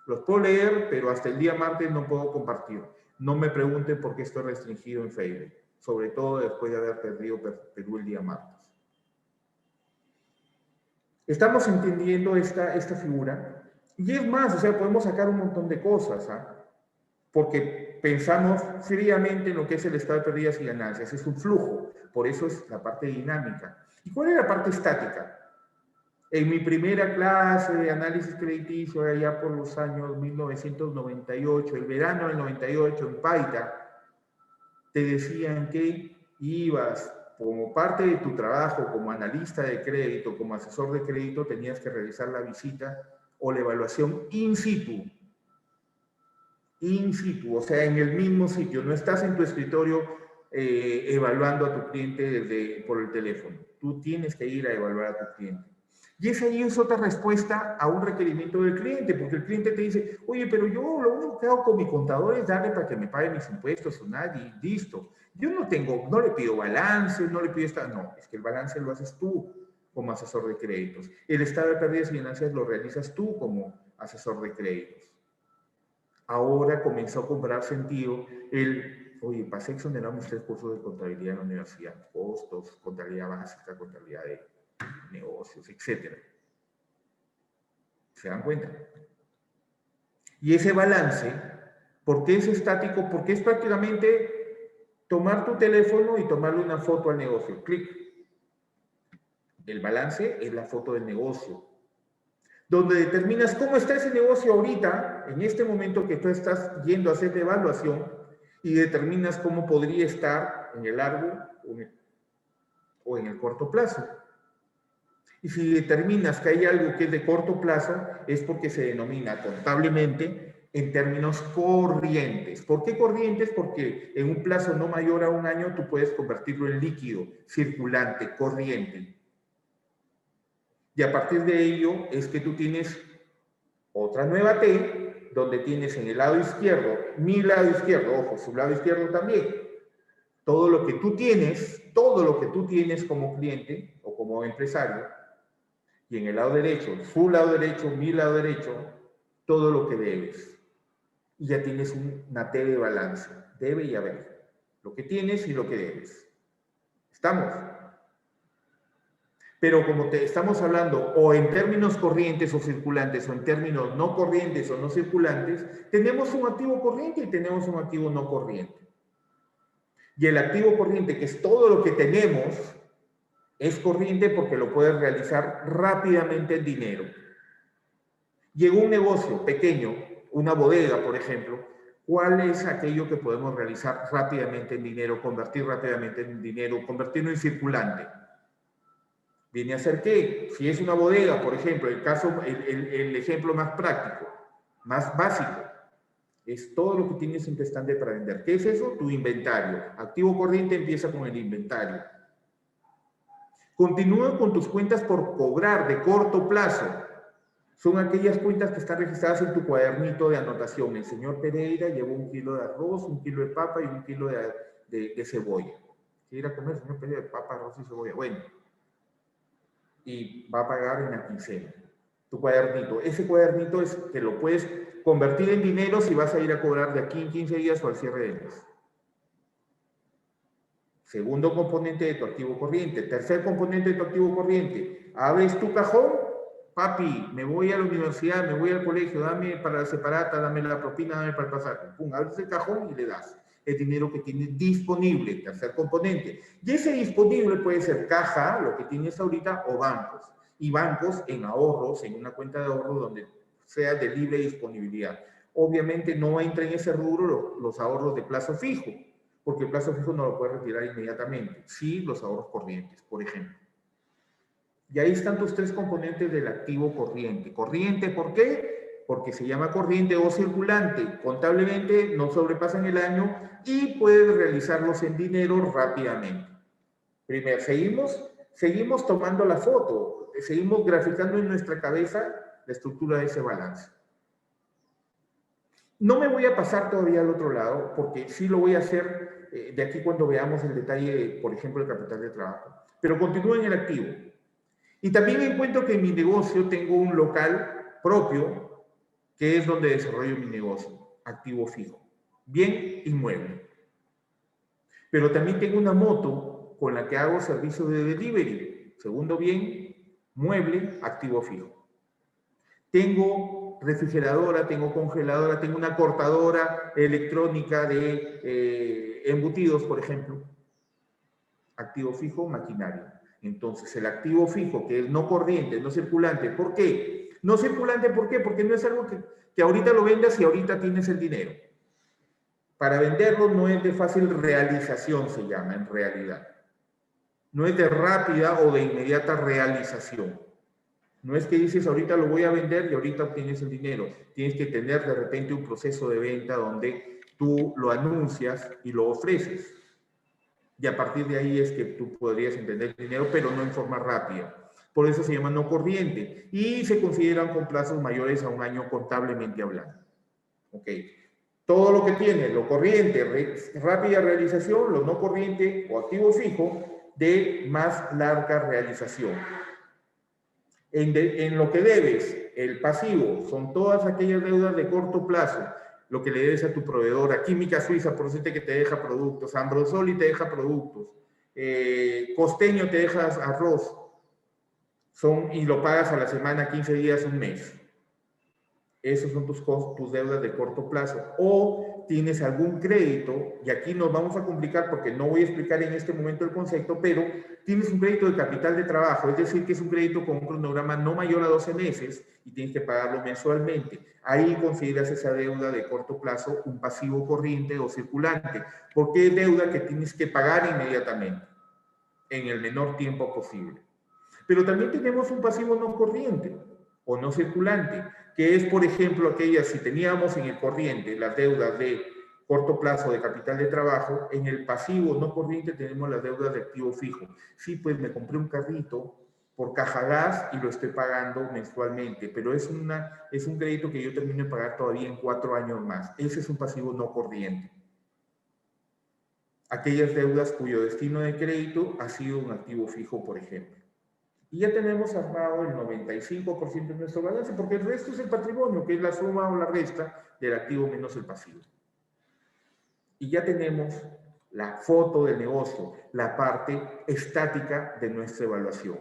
Los puedo leer, pero hasta el día martes no puedo compartir. No me pregunten por qué estoy restringido en Facebook, sobre todo después de haber perdido Perú el día martes. Estamos entendiendo esta figura. Y es más, o sea, podemos sacar un montón de cosas, ¿ah? Porque pensamos fríamente en lo que es el estado de pérdidas y ganancias. Es un flujo, por eso es la parte dinámica. ¿Y cuál es la parte estática? En mi primera clase de análisis crediticio, allá por los años 1998, el verano del 98, en Paita, te decían que ibas, como parte de tu trabajo como analista de crédito, como asesor de crédito, tenías que realizar la visita o la evaluación in situ, o sea, en el mismo sitio. No estás en tu escritorio evaluando a tu cliente por el teléfono. Tú tienes que ir a evaluar a tu cliente. Y esa ahí es otra respuesta a un requerimiento del cliente, porque el cliente te dice, oye, pero yo lo único que hago con mi contador es darle para que me pague mis impuestos o nada, y listo. Yo no le pido balance, no le pido no, es que el balance lo haces tú como asesor de créditos. El estado de pérdidas y ganancias lo realizas tú como asesor de créditos. Ahora comenzó a cobrar sentido oye, pasé a exonerar mis 3 cursos de contabilidad en la universidad, costos, contabilidad básica, contabilidad de negocios, etc. ¿Se dan cuenta? Y ese balance, ¿por qué es estático? Porque es prácticamente tomar tu teléfono y tomarle una foto al negocio. Clic. El balance es la foto del negocio, donde determinas cómo está ese negocio ahorita, en este momento que tú estás yendo a hacer la evaluación, y determinas cómo podría estar en el largo o en el corto plazo. Y si determinas que hay algo que es de corto plazo, es porque se denomina contablemente en términos corrientes. ¿Por qué corrientes? Porque en un plazo no mayor a un año tú puedes convertirlo en líquido, circulante, corriente. Y a partir de ello es que tú tienes otra nueva T, donde tienes en el lado izquierdo, mi lado izquierdo, ojo, su lado izquierdo también, todo lo que tú tienes como cliente o como empresario, y en el lado derecho, su lado derecho, mi lado derecho, todo lo que debes. Y ya tienes una T de balance, debe y haber, lo que tienes y lo que debes. ¿Estamos? Pero como te estamos hablando o en términos corrientes o circulantes o en términos no corrientes o no circulantes, tenemos un activo corriente y tenemos un activo no corriente. Y el activo corriente, que es todo lo que tenemos, es corriente porque lo puedes realizar rápidamente en dinero. Y en un negocio pequeño, una bodega, por ejemplo, ¿cuál es aquello que podemos realizar rápidamente en dinero, convertir rápidamente en dinero, convertirlo en circulante? ¿Viene a ser qué? Si es una bodega, por ejemplo, el ejemplo más práctico, más básico, es todo lo que tienes en tu estante para vender. ¿Qué es eso? Tu inventario. Activo corriente empieza con el inventario. Continúa con tus cuentas por cobrar de corto plazo. Son aquellas cuentas que están registradas en tu cuadernito de anotación. El señor Pereira llevó 1 kilo de arroz, 1 kilo de papa y 1 kilo de cebolla. ¿Quiere ir a comer, señor Pereira? Papa, arroz y cebolla. Bueno. Y va a pagar en la quincena. Tu cuadernito. Ese cuadernito es que lo puedes convertir en dinero si vas a ir a cobrar de aquí en 15 días o al cierre del mes. Segundo componente de tu activo corriente. Tercer componente de tu activo corriente. Abres tu cajón. Papi, me voy a la universidad, me voy al colegio, dame para la separata, dame la propina, dame para el pasaje. Pum, abres el cajón y le das el dinero que tienes disponible, tercer componente. Y ese disponible puede ser caja, lo que tienes ahorita, o bancos. Y bancos en ahorros, en una cuenta de ahorro donde sea de libre disponibilidad. Obviamente no entra en ese rubro los ahorros de plazo fijo, porque el plazo fijo no lo puedes retirar inmediatamente. Sí, los ahorros corrientes, por ejemplo. Y ahí están tus 3 componentes del activo corriente. Corriente, ¿por qué? Porque se llama corriente o circulante. Contablemente no sobrepasan el año y puedes realizarlos en dinero rápidamente. Primero, seguimos tomando la foto, seguimos graficando en nuestra cabeza la estructura de ese balance. No me voy a pasar todavía al otro lado, porque sí lo voy a hacer de aquí cuando veamos el detalle, por ejemplo, del capital de trabajo. Pero continúo en el activo. Y también encuentro que en mi negocio tengo un local propio, que es donde desarrollo mi negocio, activo fijo, bien inmueble. Pero también tengo una moto con la que hago servicio de delivery, segundo bien, mueble, activo fijo. Tengo refrigeradora, tengo congeladora, tengo una cortadora electrónica de embutidos, por ejemplo. Activo fijo, maquinaria. Entonces, el activo fijo, que es no corriente, no circulante, ¿por qué? No circulante, ¿por qué? Porque no es algo que ahorita lo vendas y ahorita tienes el dinero. Para venderlo no es de fácil realización, se llama en realidad. No es de rápida o de inmediata realización. No es que dices ahorita lo voy a vender y ahorita obtienes el dinero. Tienes que tener de repente un proceso de venta donde tú lo anuncias y lo ofreces. Y a partir de ahí es que tú podrías entender el dinero, pero no en forma rápida. Por eso se llama no corriente y se consideran con plazos mayores a un año contablemente hablando. Ok. Todo lo que tiene, lo corriente, rápida realización, lo no corriente o activo fijo, de más larga realización. En lo que debes, el pasivo, son todas aquellas deudas de corto plazo, lo que le debes a tu proveedora, Química Suiza, por decirte que te deja productos, Ambrosoli te deja productos, Costeño te deja arroz, y lo pagas a la semana, 15 días, un mes. Esos son tus deudas de corto plazo. O tienes algún crédito, y aquí nos vamos a complicar porque no voy a explicar en este momento el concepto, pero tienes un crédito de capital de trabajo, es decir, que es un crédito con un cronograma no mayor a 12 meses y tienes que pagarlo mensualmente. Ahí consideras esa deuda de corto plazo un pasivo corriente o circulante, porque es deuda que tienes que pagar inmediatamente, en el menor tiempo posible. Pero también tenemos un pasivo no corriente. o no circulante, que es, por ejemplo, aquellas, si teníamos en el corriente las deudas de corto plazo de capital de trabajo, en el pasivo no corriente tenemos las deudas de activo fijo. Sí, pues me compré un carrito por Cajagas y lo estoy pagando mensualmente, pero es un crédito que yo termino de pagar todavía en 4 años más. Ese es un pasivo no corriente. Aquellas deudas cuyo destino de crédito ha sido un activo fijo, por ejemplo. Y ya tenemos armado el 95% de nuestro balance, porque el resto es el patrimonio, que es la suma o la resta del activo menos el pasivo. Y ya tenemos la foto del negocio, la parte estática de nuestra evaluación.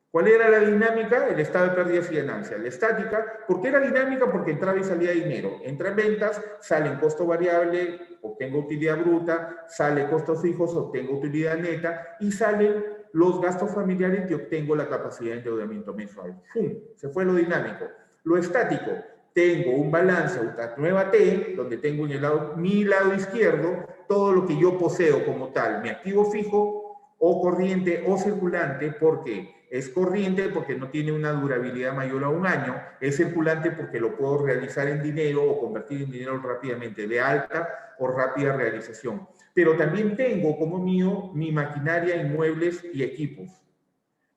¿Cuál era la dinámica? El estado de pérdidas y ganancias. La estática, ¿por qué era dinámica? Porque entraba y salía dinero. Entra en ventas, sale en costo variable, obtengo utilidad bruta, sale costos fijos, obtengo utilidad neta, y salen los gastos familiares y obtengo la capacidad de endeudamiento mensual. ¡Pum! Se fue lo dinámico. Lo estático, tengo un balance, una nueva T, donde tengo en mi lado izquierdo todo lo que yo poseo como tal, mi activo fijo o corriente o circulante, porque es corriente porque no tiene una durabilidad mayor a 1 año, es circulante porque lo puedo realizar en dinero o convertir en dinero rápidamente, de alta o rápida realización. Pero también tengo como mío mi maquinaria, inmuebles y equipos.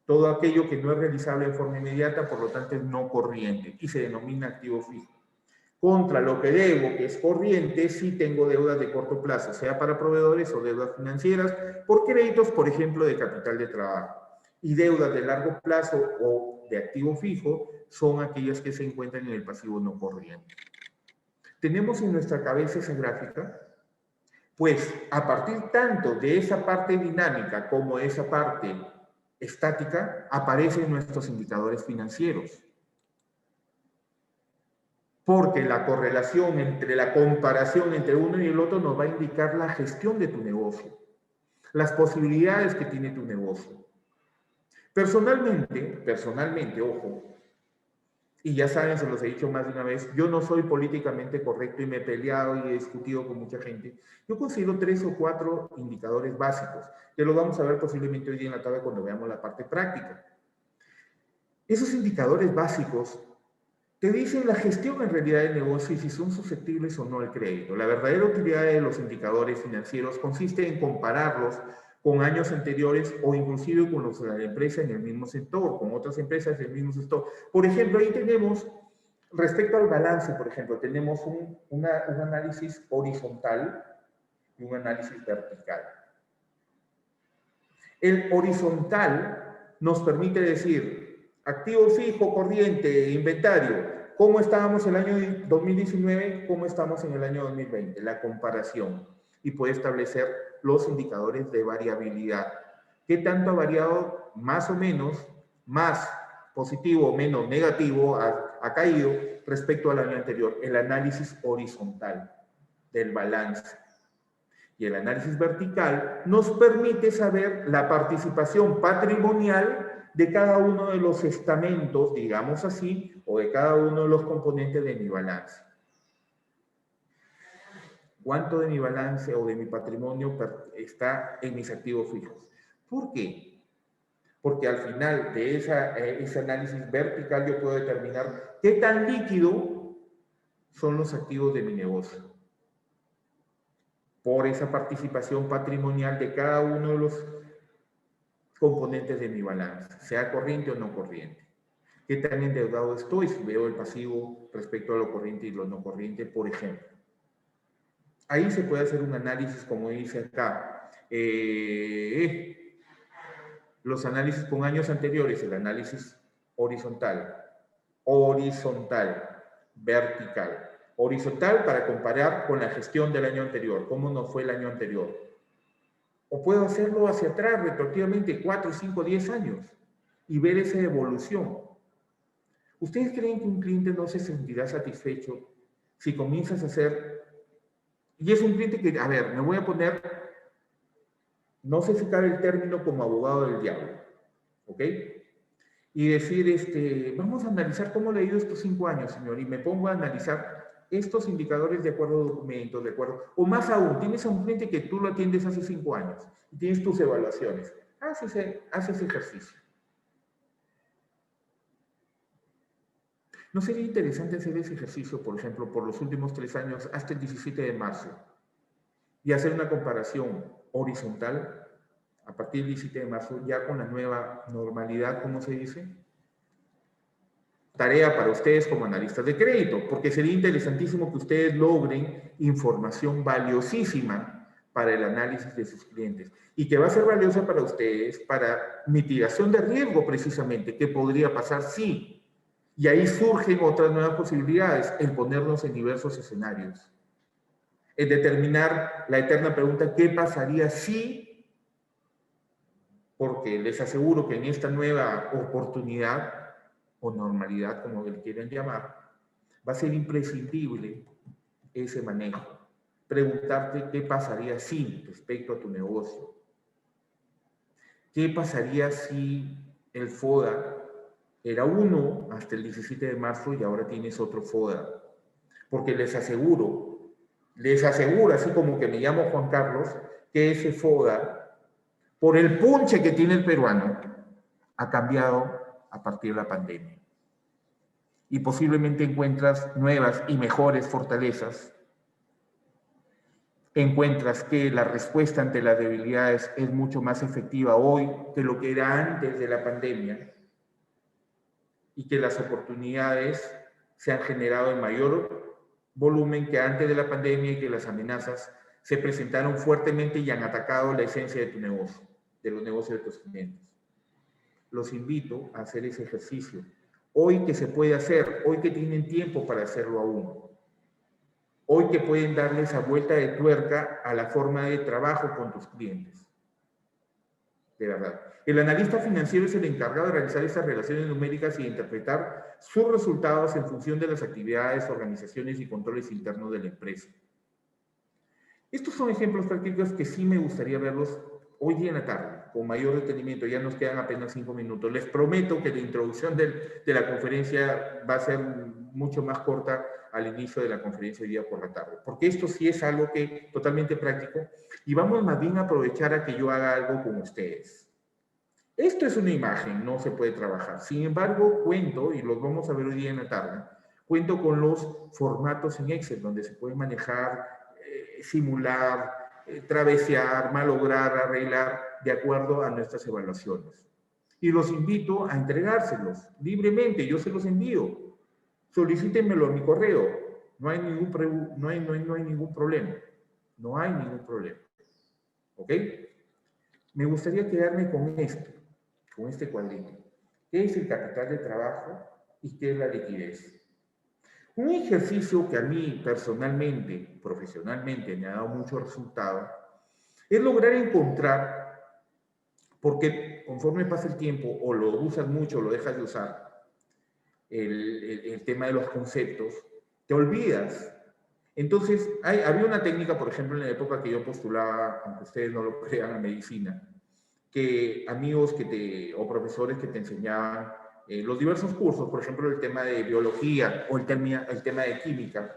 Todo aquello que no es realizable de forma inmediata, por lo tanto es no corriente y se denomina activo fijo. Contra lo que debo, que es corriente, sí tengo deudas de corto plazo, sea para proveedores o deudas financieras, por créditos, por ejemplo, de capital de trabajo. Y deudas de largo plazo o de activo fijo son aquellas que se encuentran en el pasivo no corriente. Tenemos en nuestra cabeza esa gráfica, pues a partir tanto de esa parte dinámica como de esa parte estática, aparecen nuestros indicadores financieros. Porque la correlación entre la comparación entre uno y el otro nos va a indicar la gestión de tu negocio, las posibilidades que tiene tu negocio. Personalmente, ojo, y ya saben, se los he dicho más de una vez, yo no soy políticamente correcto y me he peleado y he discutido con mucha gente. Yo considero 3 o 4 indicadores básicos, que lo vamos a ver posiblemente hoy día en la tarde cuando veamos la parte práctica. Esos indicadores básicos te dicen la gestión en realidad del negocio y si son susceptibles o no al crédito. La verdadera utilidad de los indicadores financieros consiste en compararlos con años anteriores o inclusive con los de la empresa en el mismo sector, con otras empresas del mismo sector. Por ejemplo, ahí tenemos, respecto al balance, por ejemplo, tenemos un análisis horizontal y un análisis vertical. El horizontal nos permite decir activo fijo, corriente, inventario, cómo estábamos en el año 2019, cómo estamos en el año 2020, la comparación, y puede establecer los indicadores de variabilidad. ¿Qué tanto ha variado? Más o menos, más positivo o menos negativo ha caído respecto al año anterior, el análisis horizontal del balance. Y el análisis vertical nos permite saber la participación patrimonial de cada uno de los estamentos, digamos así, o de cada uno de los componentes de mi balance. ¿Cuánto de mi balance o de mi patrimonio está en mis activos fijos? ¿Por qué? Porque al final de ese análisis vertical yo puedo determinar qué tan líquido son los activos de mi negocio, por esa participación patrimonial de cada uno de los componentes de mi balance, sea corriente o no corriente. ¿Qué tan endeudado estoy? Si veo el pasivo respecto a lo corriente y lo no corriente, por ejemplo. Ahí se puede hacer un análisis, como dice acá, los análisis con años anteriores, el análisis horizontal, vertical. Horizontal para comparar con la gestión del año anterior, cómo nos fue el año anterior. O puedo hacerlo hacia atrás, retroactivamente, 4, 5, 10 años y ver esa evolución. ¿Ustedes creen que un cliente no se sentirá satisfecho si comienzas a hacer... Y es un cliente que, a ver, me voy a poner, no sé si cabe el término como abogado del diablo, ¿ok? Y decir, vamos a analizar cómo le ha ido estos 5 años, señor, y me pongo a analizar estos indicadores de acuerdo a documentos, de acuerdo, o más aún, tienes a un cliente que tú lo atiendes hace 5 años y tienes tus evaluaciones. Haz ese ejercicio. ¿No sería interesante hacer ese ejercicio, por ejemplo, por los últimos 3 años hasta el 17 de marzo y hacer una comparación horizontal a partir del 17 de marzo, ya con la nueva normalidad, como se dice? Tarea para ustedes como analistas de crédito, porque sería interesantísimo que ustedes logren información valiosísima para el análisis de sus clientes y que va a ser valiosa para ustedes para mitigación de riesgo precisamente, que podría pasar sí. Y ahí surgen otras nuevas posibilidades, en ponernos en diversos escenarios, en determinar la eterna pregunta, ¿qué pasaría si? Porque les aseguro que en esta nueva oportunidad o normalidad, como le quieran llamar, va a ser imprescindible ese manejo. Preguntarte qué pasaría si respecto a tu negocio. ¿Qué pasaría si el FODA era 1 hasta el 17 de marzo y ahora tienes otro FODA? Porque les aseguro, así como que me llamo Juan Carlos, que ese FODA, por el punche que tiene el peruano, ha cambiado a partir de la pandemia. Y posiblemente encuentras nuevas y mejores fortalezas. Encuentras que la respuesta ante las debilidades es mucho más efectiva hoy que lo que era antes de la pandemia y que las oportunidades se han generado en mayor volumen que antes de la pandemia y que las amenazas se presentaron fuertemente y han atacado la esencia de tu negocio, de los negocios de tus clientes. Los invito a hacer ese ejercicio. Hoy que se puede hacer, hoy que tienen tiempo para hacerlo aún. Hoy que pueden darle esa vuelta de tuerca a la forma de trabajo con tus clientes. De verdad. El analista financiero es el encargado de realizar estas relaciones numéricas y de interpretar sus resultados en función de las actividades, organizaciones y controles internos de la empresa. Estos son ejemplos prácticos que sí me gustaría verlos hoy día en la tarde, con mayor detenimiento. Ya nos quedan apenas 5 minutos. Les prometo que la introducción de la conferencia va a ser mucho más corta al inicio de la conferencia hoy día por la tarde, porque esto sí es algo que totalmente práctico y vamos más bien a aprovechar a que yo haga algo con ustedes. Esto es una imagen, no se puede trabajar. Sin embargo, cuento, y los vamos a ver hoy día en la tarde, cuento con los formatos en Excel, donde se puede manejar, simular, travesear, malograr, arreglar, de acuerdo a nuestras evaluaciones. Y los invito a entregárselos libremente, yo se los envío. Solicítenmelo a mi correo. No hay ningún problema. No hay ningún problema. ¿Ok? Me gustaría quedarme con esto, con este cuadrito. ¿Qué es el capital de trabajo y qué es la liquidez? Un ejercicio que a mí personalmente, profesionalmente, me ha dado mucho resultado, es lograr encontrar, porque conforme pasa el tiempo, o lo usas mucho o lo dejas de usar, el tema de los conceptos, te olvidas. Entonces, había una técnica, por ejemplo, en la época que yo postulaba, aunque ustedes no lo crean, a medicina, que amigos o profesores que te enseñaban los diversos cursos, por ejemplo, el tema de biología o el tema de química,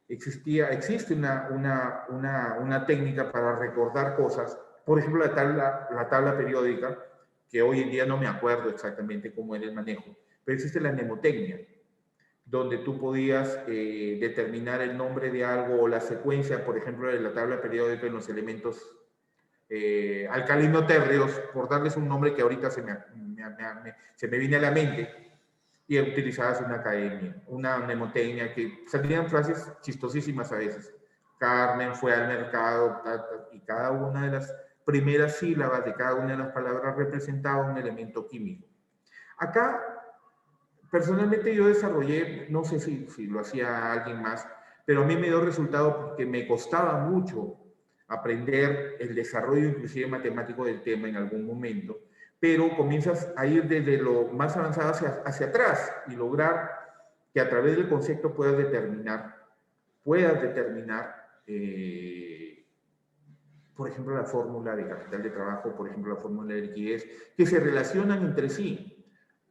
existe una técnica para recordar cosas, por ejemplo, la tabla periódica, que hoy en día no me acuerdo exactamente cómo era el manejo, pero existe la mnemotecnia, donde tú podías determinar el nombre de algo o la secuencia, por ejemplo, de la tabla periódica en los elementos alcalino-térreos, por darles un nombre que ahorita se me viene a la mente, y utilizabas una academia, una mnemotecnia, que salían frases chistosísimas a veces. Carmen fue al mercado, y cada una de las primeras sílabas de cada una de las palabras representaba un elemento químico. Acá, personalmente yo desarrollé, no sé si lo hacía alguien más, pero a mí me dio resultado porque me costaba mucho aprender el desarrollo inclusive matemático del tema en algún momento, pero comienzas a ir desde lo más avanzado hacia atrás y lograr que a través del concepto puedas determinar, por ejemplo, la fórmula de capital de trabajo, por ejemplo, la fórmula de liquidez, que se relacionan entre sí.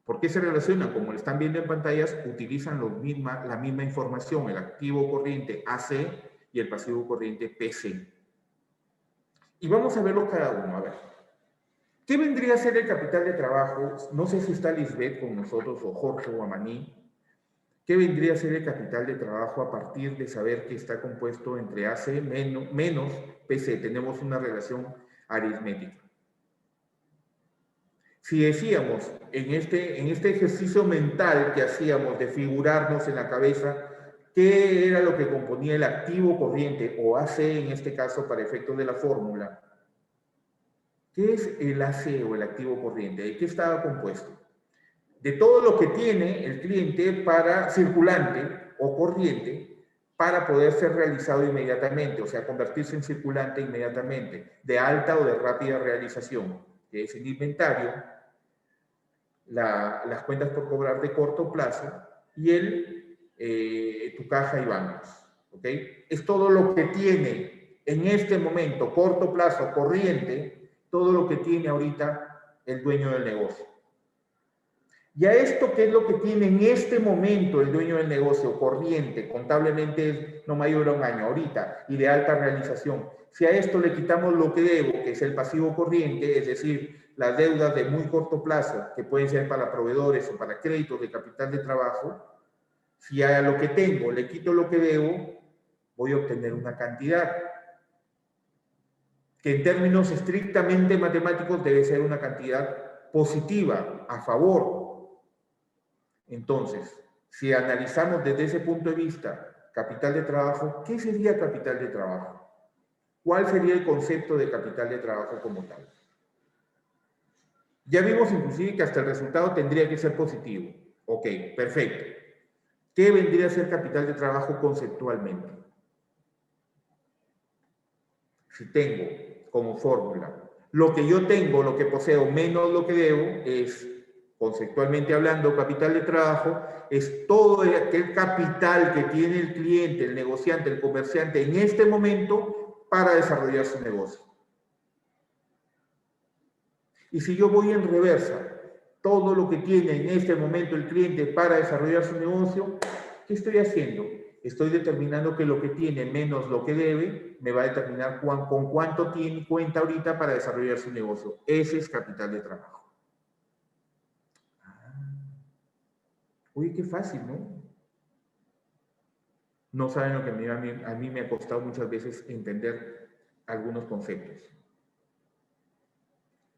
¿Por qué se relacionan? Como lo están viendo en pantallas, utilizan la misma información, el activo corriente AC y el pasivo corriente PC. Y vamos a verlo cada uno, a ver. ¿Qué vendría a ser el capital de trabajo? No sé si está Lisbeth con nosotros, o Jorge o Amaní. ¿Qué vendría a ser el capital de trabajo a partir de saber que está compuesto entre AC menos PC? Tenemos una relación aritmética. Si decíamos en este ejercicio mental que hacíamos de figurarnos en la cabeza qué era lo que componía el activo corriente, o AC en este caso para efectos de la fórmula, ¿qué es el AC o el activo corriente? ¿De qué estaba compuesto? De todo lo que tiene el cliente para circulante o corriente para poder ser realizado inmediatamente, o sea, convertirse en circulante inmediatamente, de alta o de rápida realización, que es el inventario, las cuentas por cobrar de corto plazo y tu caja y bancos. ¿Ok? Es todo lo que tiene en este momento, corto plazo, corriente, todo lo que tiene ahorita el dueño del negocio. Y a esto, ¿qué es lo que tiene en este momento el dueño del negocio? Corriente, contablemente no mayor a un año ahorita, y de alta realización. Si a esto le quitamos lo que debo, que es el pasivo corriente, es decir, las deudas de muy corto plazo, que pueden ser para proveedores o para créditos de capital de trabajo, si a lo que tengo le quito lo que debo, voy a obtener una cantidad que en términos estrictamente matemáticos debe ser una cantidad positiva, a favor. Entonces, si analizamos desde ese punto de vista capital de trabajo, ¿qué sería capital de trabajo? ¿Cuál sería el concepto de capital de trabajo como tal? Ya vimos inclusive que hasta el resultado tendría que ser positivo. Ok, perfecto. ¿Qué vendría a ser capital de trabajo conceptualmente? Si tengo como fórmula lo que yo tengo, lo que poseo, menos lo que debo, es, conceptualmente hablando, capital de trabajo, es todo aquel capital que tiene el cliente, el negociante, el comerciante en este momento para desarrollar su negocio. Y si yo voy en reversa, todo lo que tiene en este momento el cliente para desarrollar su negocio, ¿qué estoy haciendo? Estoy determinando que lo que tiene menos lo que debe me va a determinar con cuánto tiene cuenta ahorita para desarrollar su negocio. Ese es capital de trabajo. Oye, qué fácil, ¿no? No saben lo que a mí me ha costado muchas veces entender algunos conceptos.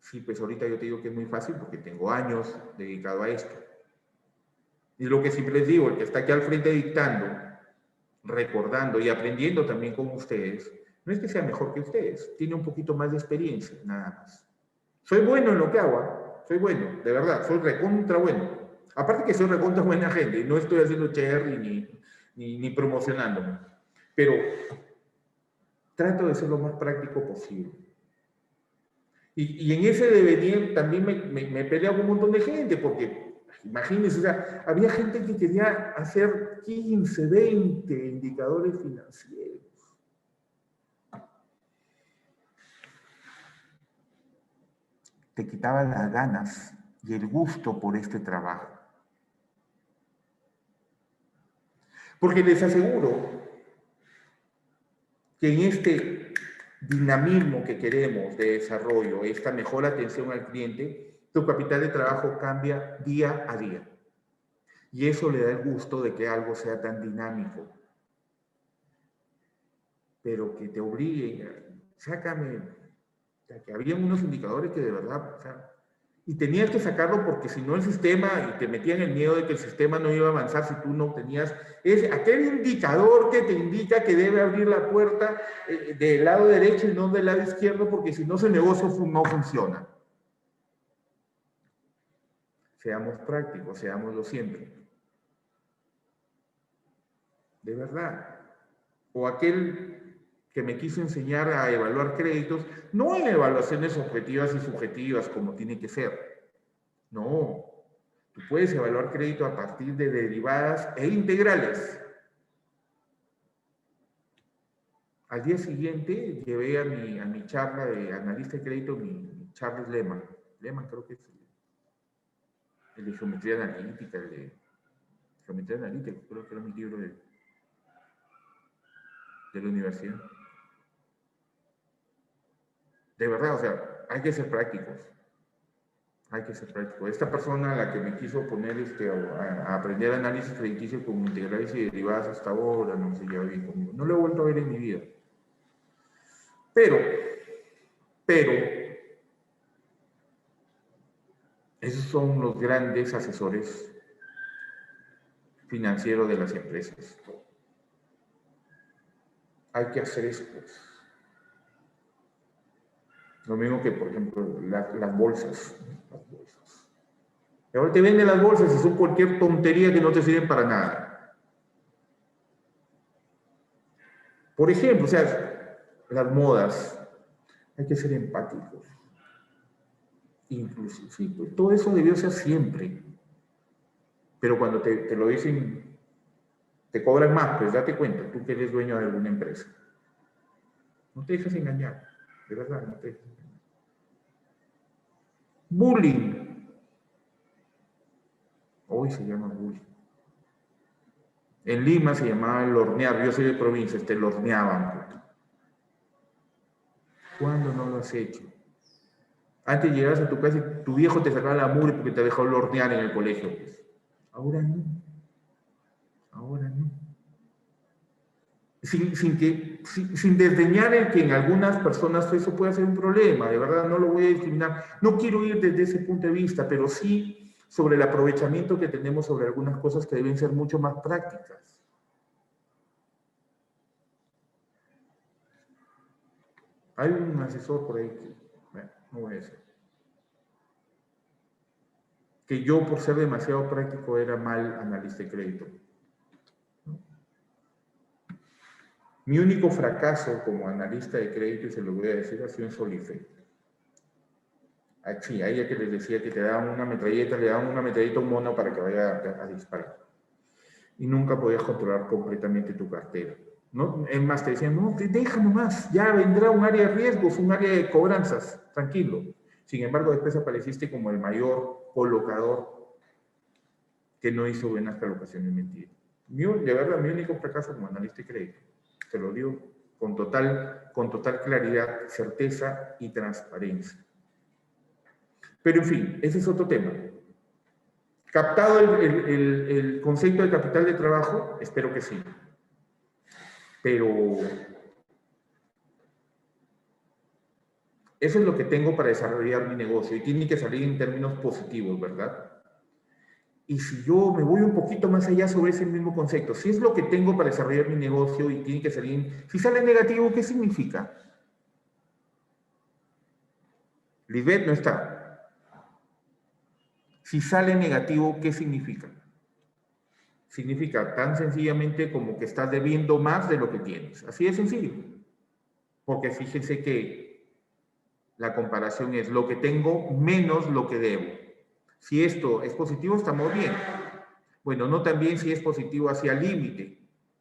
Sí, pues ahorita yo te digo que es muy fácil porque tengo años dedicado a esto. Y lo que siempre les digo, el que está aquí al frente dictando, recordando y aprendiendo también con ustedes, no es que sea mejor que ustedes, tiene un poquito más de experiencia, nada más. Soy bueno en lo que hago, soy bueno, de verdad, soy recontra bueno. Aparte que soy recontra buena gente, no estoy haciendo cherry ni promocionándome, pero trato de ser lo más práctico posible. Y en ese devenir también me peleé con un montón de gente, porque imagínense, o sea, había gente que quería hacer 15, 20 indicadores financieros. Te quitaba las ganas y el gusto por este trabajo. Porque les aseguro que en este dinamismo que queremos de desarrollo, esta mejor atención al cliente, tu capital de trabajo cambia día a día. Y eso le da el gusto de que algo sea tan dinámico. Pero que te obliguen, sácame, o sea, que había unos indicadores que de verdad, o sea, y tenías que sacarlo porque si no el sistema, y te metían el miedo de que el sistema no iba a avanzar si tú no tenías, es aquel indicador que te indica que debe abrir la puerta del lado derecho y no del lado izquierdo, porque si no, ese negocio no funciona. Seamos prácticos, seámoslo siempre. De verdad. O aquel que me quiso enseñar a evaluar créditos, no en evaluaciones objetivas y subjetivas como tiene que ser. No, tú puedes evaluar crédito a partir de derivadas e integrales. Al día siguiente llevé a mi charla de analista de crédito, mi Charles Lehmann. Lehmann creo que es el de geometría analítica, creo que era mi libro de la universidad. De verdad, o sea, hay que ser prácticos. Hay que ser práctico. Esta persona a la que me quiso poner a aprender análisis crediticio con integrales y derivadas hasta ahora, no se lleva bien conmigo. No lo he vuelto a ver en mi vida. Pero, esos son los grandes asesores financieros de las empresas. Hay que hacer esto. Lo mismo que, por ejemplo, las bolsas. Y ahora te venden las bolsas y son cualquier tontería que no te sirven para nada. Por ejemplo, o sea, las modas. Hay que ser empáticos. Inclusive, sí, pues, todo eso debió ser siempre. Pero cuando te lo dicen, te cobran más, pues date cuenta, tú que eres dueño de alguna empresa. No te dejes engañar, de verdad, no te dejes engañar. Bullying. Hoy se llama bullying. En Lima se llamaba el hornear, yo soy de provincia, te lo horneaban. ¿Cuándo no lo has hecho? Antes llegabas a tu casa y tu viejo te sacaba la mugre porque te dejó hornear en el colegio. Pues. Ahora no. Ahora no. Sin desdeñar el que en algunas personas eso puede ser un problema, de verdad no lo voy a discriminar. No quiero ir desde ese punto de vista, pero sí sobre el aprovechamiento que tenemos sobre algunas cosas que deben ser mucho más prácticas. Hay un asesor por ahí que, bueno, no voy a decir, que yo por ser demasiado práctico era mal analista de crédito. Mi único fracaso como analista de crédito, y se lo voy a decir, ha sido en Solife. Sí, a ella que les decía que te daban una metralleta, le daban una metralleta a un mono para que vaya a disparar. Y nunca podías controlar completamente tu cartera. ¿No? Es más, te decían, no, deja nomás, ya vendrá un área de riesgos, un área de cobranzas, tranquilo. Sin embargo, después apareciste como el mayor colocador que no hizo buenas colocaciones mentiras. De verdad, mi único fracaso como analista de crédito, te lo digo con total claridad, certeza y transparencia. Pero en fin, ese es otro tema. ¿Captado el concepto de capital de trabajo? Espero que sí. Pero eso es lo que tengo para desarrollar mi negocio y tiene que salir en términos positivos, ¿verdad? Y si yo me voy un poquito más allá sobre ese mismo concepto, si es lo que tengo para desarrollar mi negocio y tiene que salir, si sale negativo, ¿qué significa? Lisbeth no está. Si sale negativo, ¿qué significa? Significa tan sencillamente como que estás debiendo más de lo que tienes. Así de sencillo. Porque fíjense que la comparación es lo que tengo menos lo que debo. Si esto es positivo, estamos bien. Bueno, no también si es positivo hacia el límite,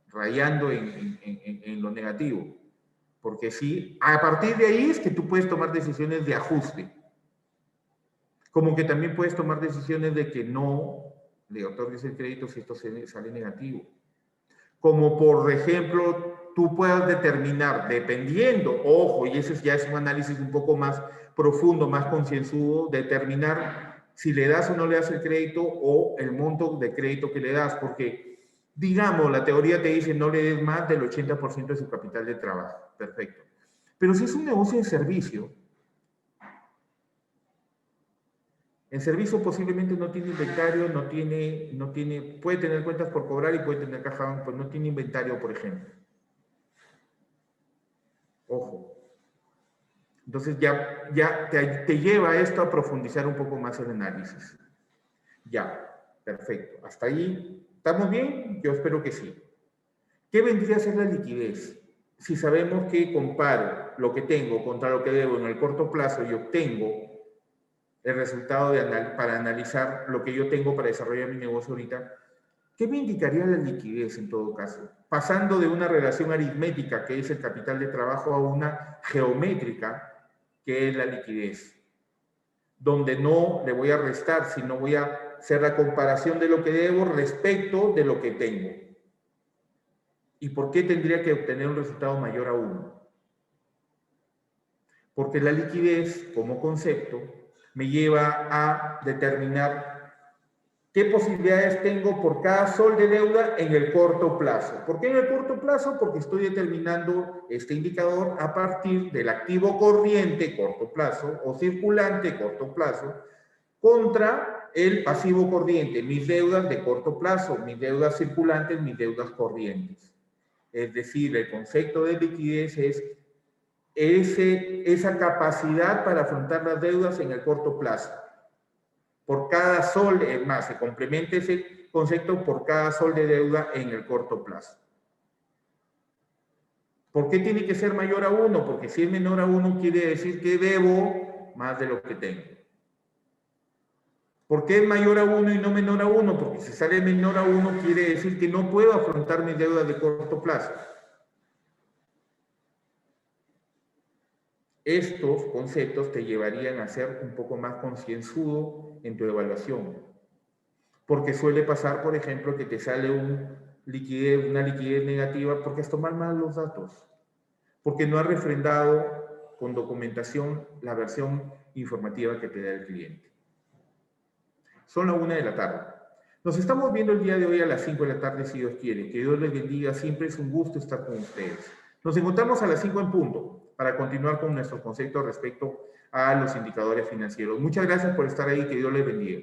rayando en lo negativo. Porque sí, a partir de ahí es que tú puedes tomar decisiones de ajuste. Como que también puedes tomar decisiones de que no le otorgues el crédito si esto sale negativo. Como por ejemplo, tú puedas determinar, dependiendo, ojo, y ese ya es un análisis un poco más profundo, más concienzudo, determinar si le das o no le das el crédito o el monto de crédito que le das, porque, digamos, la teoría te dice no le des más del 80% de su capital de trabajo. Perfecto. Pero si es un negocio de servicio, el servicio posiblemente no tiene inventario, puede tener cuentas por cobrar y puede tener caja, pues no tiene inventario, por ejemplo. Ojo. Entonces ya te lleva esto a profundizar un poco más el análisis. Ya, perfecto. Hasta ahí, ¿estamos bien? Yo espero que sí. ¿Qué vendría a ser la liquidez? Si sabemos que comparo lo que tengo contra lo que debo en el corto plazo y obtengo el resultado para analizar lo que yo tengo para desarrollar mi negocio ahorita, ¿qué me indicaría la liquidez en todo caso? Pasando de una relación aritmética, que es el capital de trabajo, a una geométrica, que es la liquidez, donde no le voy a restar, sino voy a hacer la comparación de lo que debo respecto de lo que tengo. ¿Y por qué tendría que obtener un resultado mayor a 1? Porque la liquidez, como concepto, me lleva a determinar qué posibilidades tengo por cada sol de deuda en el corto plazo. ¿Por qué en el corto plazo? Porque estoy determinando este indicador a partir del activo corriente corto plazo o circulante corto plazo contra el pasivo corriente, mis deudas de corto plazo, mis deudas circulantes, mis deudas corrientes. Es decir, el concepto de liquidez es esa capacidad para afrontar las deudas en el corto plazo. Por cada sol, es más, se complementa ese concepto por cada sol de deuda en el corto plazo. ¿Por qué tiene que ser mayor a 1? Porque si es menor a 1 quiere decir que debo más de lo que tengo. ¿Por qué es mayor a 1 y no menor a 1? Porque si sale menor a 1 quiere decir que no puedo afrontar mis deudas de corto plazo. Estos conceptos te llevarían a ser un poco más concienzudo en tu evaluación. Porque suele pasar, por ejemplo, que te sale una liquidez negativa porque has tomado mal los datos. Porque no has refrendado con documentación la versión informativa que te da el cliente. Son las 1 de la tarde. Nos estamos viendo el día de hoy a las 5 de la tarde, si Dios quiere. Que Dios les bendiga. Siempre es un gusto estar con ustedes. Nos encontramos a las 5 en punto para continuar con nuestros conceptos respecto a los indicadores financieros. Muchas gracias por estar ahí. Que Dios les bendiga.